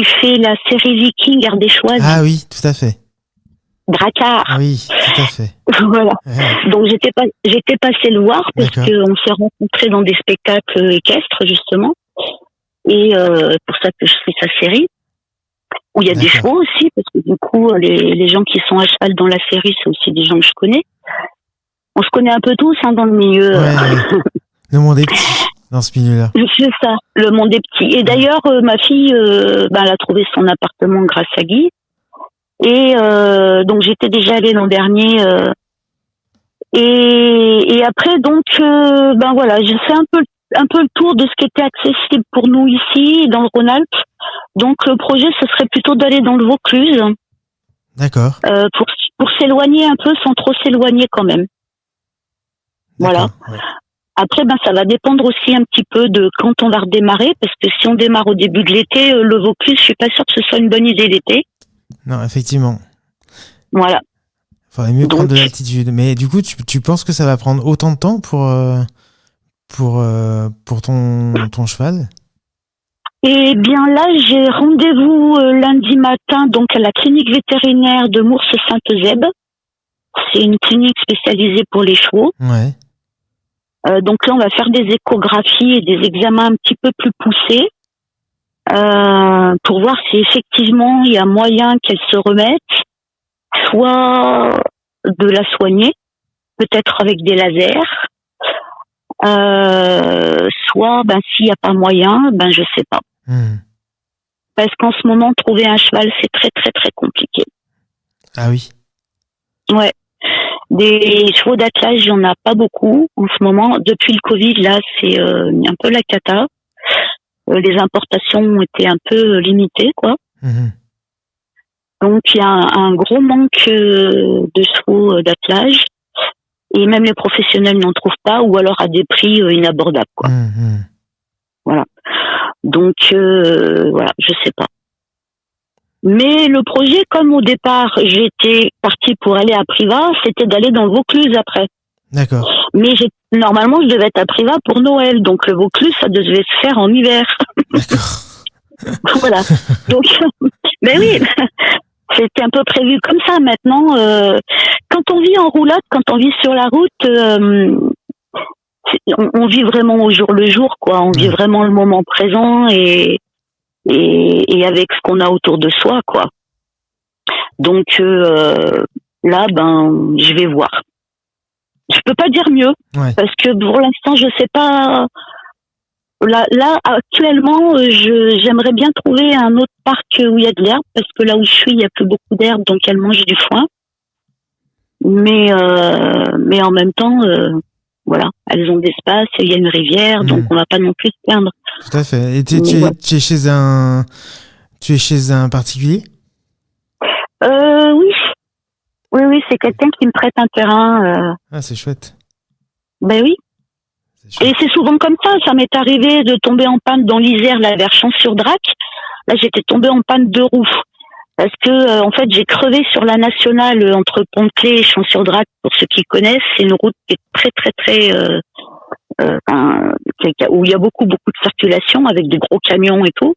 Speaker 2: fait la série Viking ardéchoise.
Speaker 1: Ah oui, tout à fait.
Speaker 2: Drakkar.
Speaker 1: Oui, tout à fait.
Speaker 2: Voilà.
Speaker 1: Ouais.
Speaker 2: Donc j'étais passée le voir parce qu'on s'est rencontrés dans des spectacles équestres justement. Et pour ça que je fais sa série où il y a des chevaux aussi parce que du coup les gens qui sont à cheval dans la série c'est aussi des gens que je connais. On se connaît un peu tous dans le milieu.
Speaker 1: Ouais. Le monde est petit dans ce milieu-là.
Speaker 2: C'est ça, le monde est petit. Et d'ailleurs, ma fille, elle a trouvé son appartement grâce à Guy. Et donc j'étais déjà allée l'an dernier. Et après, donc, voilà, j'ai fait un peu le tour de ce qui était accessible pour nous ici, dans le Rhône-Alpes. Donc le projet, ce serait plutôt d'aller dans le Vaucluse.
Speaker 1: D'accord.
Speaker 2: Pour s'éloigner un peu, sans trop s'éloigner quand même. Voilà.
Speaker 1: Ouais.
Speaker 2: Après, ça va dépendre aussi un petit peu de quand on va redémarrer, parce que si on démarre au début de l'été, le Vaucluse, je suis pas sûre que ce soit une bonne idée l'été.
Speaker 1: Non, effectivement.
Speaker 2: Voilà.
Speaker 1: Faudrait mieux prendre de l'altitude. Mais du coup, tu penses que ça va prendre autant de temps pour ton cheval?
Speaker 2: Eh bien là, j'ai rendez-vous lundi matin, donc à la clinique vétérinaire de Mours-Sainte-Eusèbe. C'est une clinique spécialisée pour les chevaux.
Speaker 1: Ouais.
Speaker 2: Donc là, on va faire des échographies et des examens un petit peu plus poussés pour voir si effectivement il y a moyen qu'elle se remette, soit de la soigner, peut-être avec des lasers, soit s'il n'y a pas moyen, je sais pas. Parce qu'en ce moment, trouver un cheval, c'est très très très compliqué.
Speaker 1: Ah oui.
Speaker 2: Ouais. Des chevaux d'attelage, il n'y en a pas beaucoup en ce moment. Depuis le Covid, là, c'est un peu la cata. Les importations ont été un peu limitées, quoi. Donc, il y a un gros manque de chevaux d'attelage. Et même les professionnels n'en trouvent pas, ou alors à des prix inabordables, quoi. Voilà. Donc, voilà, je sais pas. Mais le projet, comme au départ, j'étais partie pour aller à Privas, c'était d'aller dans le Vaucluse après.
Speaker 1: D'accord.
Speaker 2: Mais normalement, je devais être à Privas pour Noël. Donc, le Vaucluse, ça devait se faire en hiver.
Speaker 1: D'accord.
Speaker 2: Voilà. Donc, mais oui, c'était un peu prévu comme ça. Maintenant, quand on vit en roulotte, quand on vit sur la route, on vit vraiment au jour le jour, quoi. On vit vraiment le moment présent et avec ce qu'on a autour de soi, quoi. Donc là, je vais voir. Je peux pas dire mieux parce que pour l'instant, je sais pas. Là, actuellement, j'aimerais bien trouver un autre parc où il y a de l'herbe parce que là où je suis, il y a plus beaucoup d'herbe, donc elle mange du foin. Mais en même temps, voilà, elles ont d'espace, il y a une rivière, donc on va pas non plus se plaindre.
Speaker 1: Tout à fait. Et tu es chez un particulier?
Speaker 2: Oui, c'est quelqu'un qui me prête un terrain.
Speaker 1: Ah, c'est chouette.
Speaker 2: Ben oui. Et c'est souvent comme ça. Ça m'est arrivé de tomber en panne dans l'Isère, là, vers Champs-sur-Drac. Là, j'étais tombée en panne de roue. Parce que, en fait, j'ai crevé sur la nationale entre Pont-de-Clé et Champs-sur-Drac. Pour ceux qui connaissent, c'est une route qui est très, très, très, où il y a beaucoup, beaucoup de circulation avec des gros camions et tout.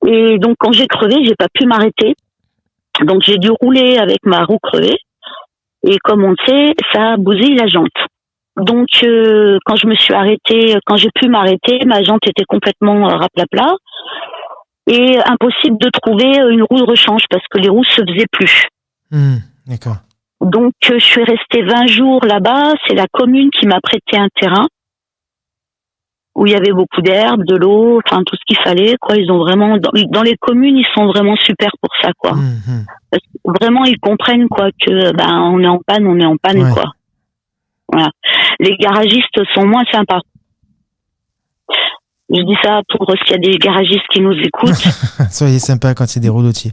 Speaker 2: Et donc quand j'ai crevé, j'ai pas pu m'arrêter. Donc j'ai dû rouler avec ma roue crevée. Et comme on le sait, ça a bousillé la jante. Donc quand je me suis arrêtée, quand j'ai pu m'arrêter, ma jante était complètement raplapla. Et impossible de trouver une roue de rechange parce que les roues se faisaient plus.
Speaker 1: D'accord.
Speaker 2: Donc je suis restée 20 jours là-bas. C'est la commune qui m'a prêté un terrain où il y avait beaucoup d'herbes, de l'eau, enfin tout ce qu'il fallait, quoi. Ils ont vraiment dans les communes, ils sont vraiment super pour ça, quoi. Parce que vraiment ils comprennent, quoi, que on est en panne,
Speaker 1: ouais.
Speaker 2: quoi. Voilà. Les garagistes sont moins sympas. Je dis ça pour s'il y a des garagistes qui nous écoutent.
Speaker 1: Soyez sympa quand c'est des roulotiers.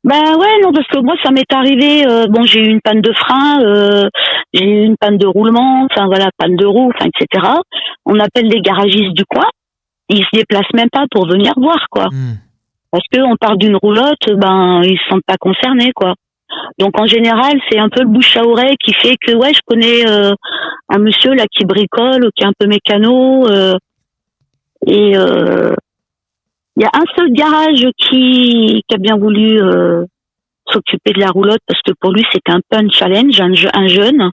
Speaker 2: Ouais, non, parce que moi, ça m'est arrivé, j'ai eu une panne de frein, j'ai eu une panne de roulement, enfin voilà, panne de roue, enfin, etc. On appelle les garagistes du coin, ils se déplacent même pas pour venir voir, quoi. Parce que on parle d'une roulotte, ils se sentent pas concernés, quoi. Donc en général, c'est un peu le bouche à oreille qui fait que, ouais, je connais un monsieur là qui bricole, qui est un peu mécano, et il y a un seul garage qui a bien voulu s'occuper de la roulotte parce que pour lui c'était un peu un challenge, un jeune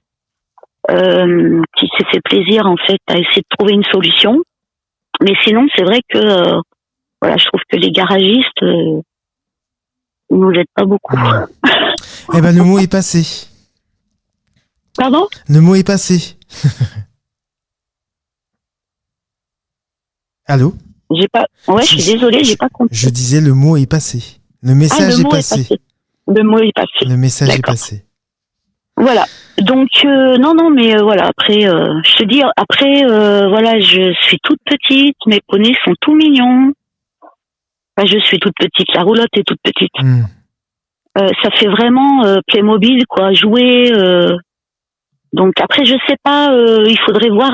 Speaker 2: qui s'est fait plaisir en fait à essayer de trouver une solution. Mais sinon c'est vrai que je trouve que les garagistes ils nous aident pas beaucoup.
Speaker 1: Eh ben le mot est passé.
Speaker 2: Pardon ?
Speaker 1: Le mot est passé. Allô ?
Speaker 2: J'ai pas. Ouais, je suis désolée, j'ai pas compris.
Speaker 1: Je disais le mot est passé. Le message est passé.
Speaker 2: Le mot est passé.
Speaker 1: Le message
Speaker 2: D'accord.
Speaker 1: est passé.
Speaker 2: Voilà. Donc non, mais voilà. Après, je te dis, après, je suis toute petite. Mes poneys sont tout mignons. Enfin, je suis toute petite. La roulotte est toute petite. Ça fait vraiment Playmobil, quoi. Jouer. Donc après, je sais pas. Il faudrait voir.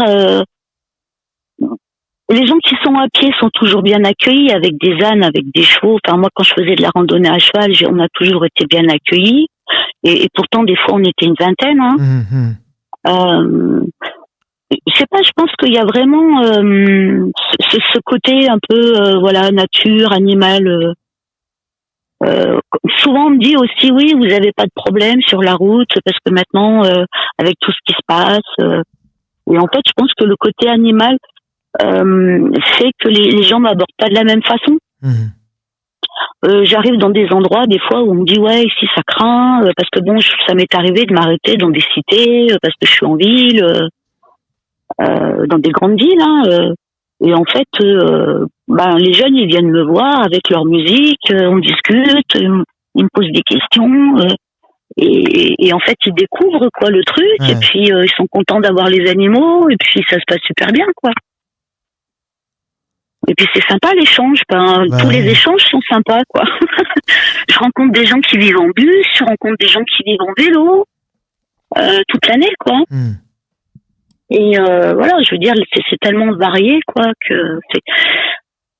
Speaker 2: Les gens qui sont à pied sont toujours bien accueillis avec des ânes, avec des chevaux. Enfin, moi, quand je faisais de la randonnée à cheval, on a toujours été bien accueillis. Et pourtant, des fois, on était une vingtaine. Je sais pas, je pense qu'il y a vraiment ce côté un peu, nature, animal. Souvent, on me dit aussi, oui, vous avez pas de problème sur la route parce que maintenant, avec tout ce qui se passe. Et en fait, je pense que le côté animal fait que les gens m'abordent pas de la même façon. J'arrive dans des endroits des fois où on me dit ouais ici ça craint parce que ça m'est arrivé de m'arrêter dans des cités parce que je suis en ville, dans des grandes villes, et en fait les jeunes ils viennent me voir avec leur musique, on discute, ils me posent des questions. Et en fait ils découvrent quoi le truc, et puis ils sont contents d'avoir les animaux, et puis ça se passe super bien, quoi. Et puis c'est sympa l'échange, tous les échanges sont sympas, quoi. Je rencontre des gens qui vivent en bus, je rencontre des gens qui vivent en vélo, toute l'année, quoi. Et je veux dire, c'est tellement varié, quoi, que c'est.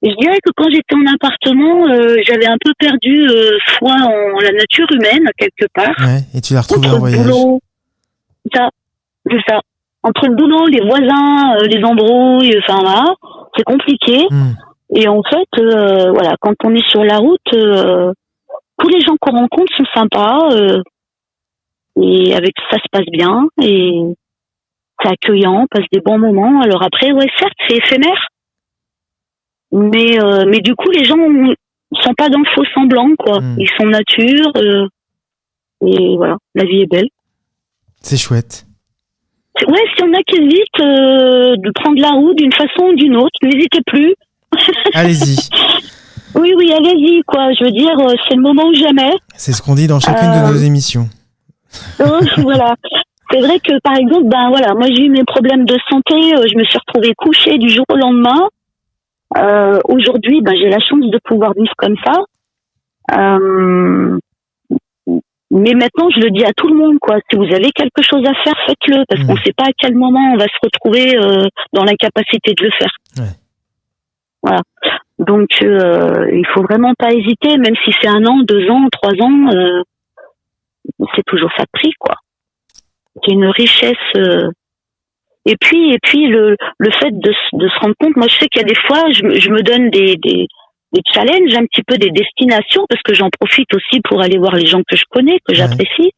Speaker 2: Je dirais que quand j'étais en appartement, j'avais un peu perdu foi en la nature humaine, quelque part.
Speaker 1: Ouais, et tu l'as retrouvé en voyage.
Speaker 2: Boulot, c'est ça. Entre le boulot, les voisins, les embrouilles, enfin là, c'est compliqué. Et en fait, quand on est sur la route, tous les gens qu'on rencontre sont sympas, et avec ça se passe bien, et c'est accueillant, on passe des bons moments. Alors après, ouais, certes, c'est éphémère, mais du coup, les gens sont pas dans le faux semblant, quoi. Ils sont nature, et voilà, la vie est belle.
Speaker 1: C'est chouette.
Speaker 2: Ouais, s'il y en a qui hésitent de prendre la route d'une façon ou d'une autre, n'hésitez plus.
Speaker 1: Allez-y.
Speaker 2: Oui, allez-y, quoi. Je veux dire, c'est le moment ou jamais.
Speaker 1: C'est ce qu'on dit dans chacune de nos émissions.
Speaker 2: Voilà. C'est vrai que, par exemple, moi j'ai eu mes problèmes de santé, je me suis retrouvée couchée du jour au lendemain. Aujourd'hui, j'ai la chance de pouvoir vivre comme ça. Mais maintenant, je le dis à tout le monde, quoi. Si vous avez quelque chose à faire, faites-le, parce qu'on ne sait pas à quel moment on va se retrouver dans l'incapacité de le faire.
Speaker 1: Ouais.
Speaker 2: Voilà. Donc, il faut vraiment pas hésiter, même si c'est 1 an, 2 ans, 3 ans, c'est toujours ça de prix, quoi. C'est une richesse. Et puis le fait de se rendre compte, moi je sais qu'il y a des fois, je me donne des challenges, un petit peu des destinations, parce que j'en profite aussi pour aller voir les gens que je connais, que j'apprécie.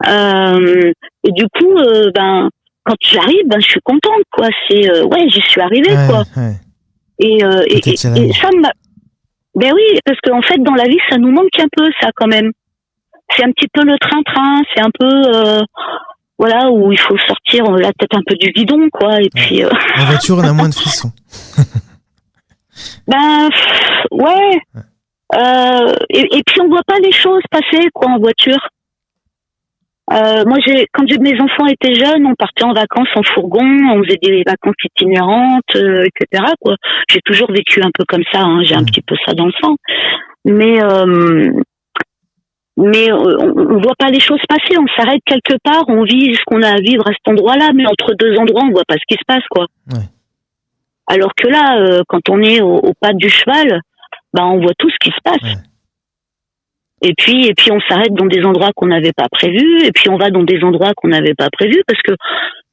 Speaker 2: Et du coup, quand j'arrive, je suis contente, quoi. C'est j'y suis arrivée, quoi.
Speaker 1: Ouais.
Speaker 2: Et ça m'a. Ben oui, parce qu'en fait, dans la vie, ça nous manque un peu, ça, quand même. C'est un petit peu le train-train, c'est un peu, où il faut sortir la tête un peu du guidon, quoi. Et puis.
Speaker 1: En voiture, on a moins de frissons.
Speaker 2: Ouais. Et puis on voit pas les choses passer, quoi, en voiture. Moi, quand mes enfants étaient jeunes, on partait en vacances en fourgon, on faisait des vacances itinérantes, etc., quoi. J'ai toujours vécu un peu comme ça, hein, j'ai un petit peu ça dans le sang. Mais on voit pas les choses passer, on s'arrête quelque part, on vit ce qu'on a à vivre à cet endroit-là, mais entre deux endroits, on voit pas ce qui se passe, quoi.
Speaker 1: Ouais.
Speaker 2: Alors que là, quand on est au pas du cheval, on voit tout ce qui se passe.
Speaker 1: Ouais.
Speaker 2: Et puis on s'arrête dans des endroits qu'on n'avait pas prévus, et puis on va dans des endroits qu'on n'avait pas prévus, parce que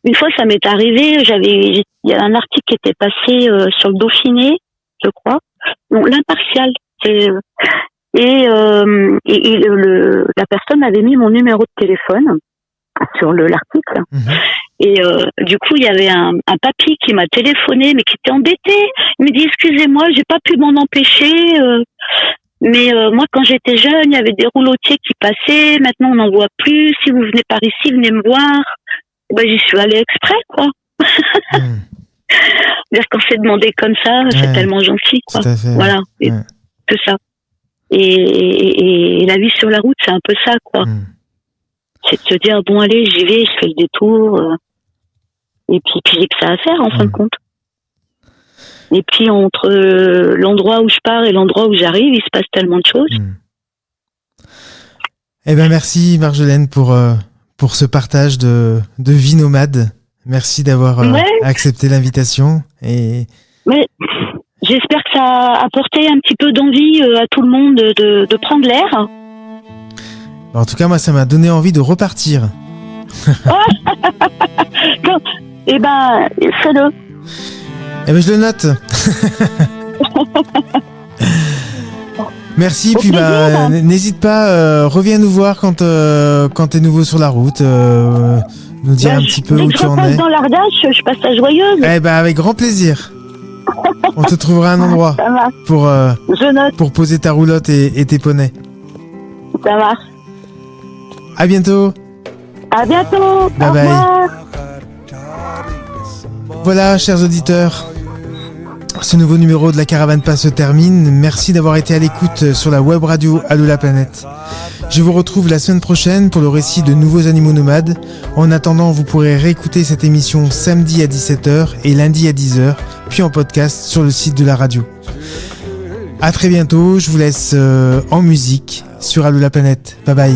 Speaker 2: une fois ça m'est arrivé, il y a un article qui était passé sur le Dauphiné, je crois, non, l'Impartial, la personne avait mis mon numéro de téléphone sur l'article. Et du coup, il y avait un papy qui m'a téléphoné, mais qui était embêté. Il me dit, excusez-moi, j'ai pas pu m'en empêcher, mais moi, quand j'étais jeune, il y avait des roulotiers qui passaient. Maintenant, on n'en voit plus. Si vous venez par ici, venez me voir. J'y suis allée exprès, quoi. C'est-à-dire qu'on s'est demandé comme ça, c'est tellement gentil, quoi.
Speaker 1: Tout à fait,
Speaker 2: voilà, c'est ça. Et la vie sur la route, c'est un peu ça, quoi. C'est de se dire, bon, allez, j'y vais, je fais le détour. Et puis j'ai que ça à faire, en fin de compte. Et puis, entre l'endroit où je pars et l'endroit où j'arrive, il se passe tellement de choses.
Speaker 1: Eh ben, merci, Marjolaine, pour ce partage de vie nomade. Merci d'avoir accepté l'invitation.
Speaker 2: Mais j'espère que ça a apporté un petit peu d'envie à tout le monde de prendre l'air.
Speaker 1: En tout cas, moi, ça m'a donné envie de repartir.
Speaker 2: Eh ben, fais-le.
Speaker 1: Eh ben, je le note. Merci, puis n'hésite pas, reviens nous voir quand t'es nouveau sur la route, nous dire un petit peu où tu en es.
Speaker 2: Dans l'Ardèche, je passe à Joyeuse.
Speaker 1: Eh ben, avec grand plaisir. On te trouvera un endroit pour poser ta roulotte et tes poneys.
Speaker 2: Ça marche.
Speaker 1: À bientôt.
Speaker 2: À bientôt.
Speaker 1: Bye bye.
Speaker 2: Revoir.
Speaker 1: Voilà, chers auditeurs, ce nouveau numéro de la Caravane Pass se termine. Merci d'avoir été à l'écoute sur la web radio Allô la planète. Je vous retrouve la semaine prochaine pour le récit de nouveaux animaux nomades. En attendant, vous pourrez réécouter cette émission samedi à 17h et lundi à 10h, puis en podcast sur le site de la radio. À très bientôt, je vous laisse en musique sur Allô la planète. Bye bye.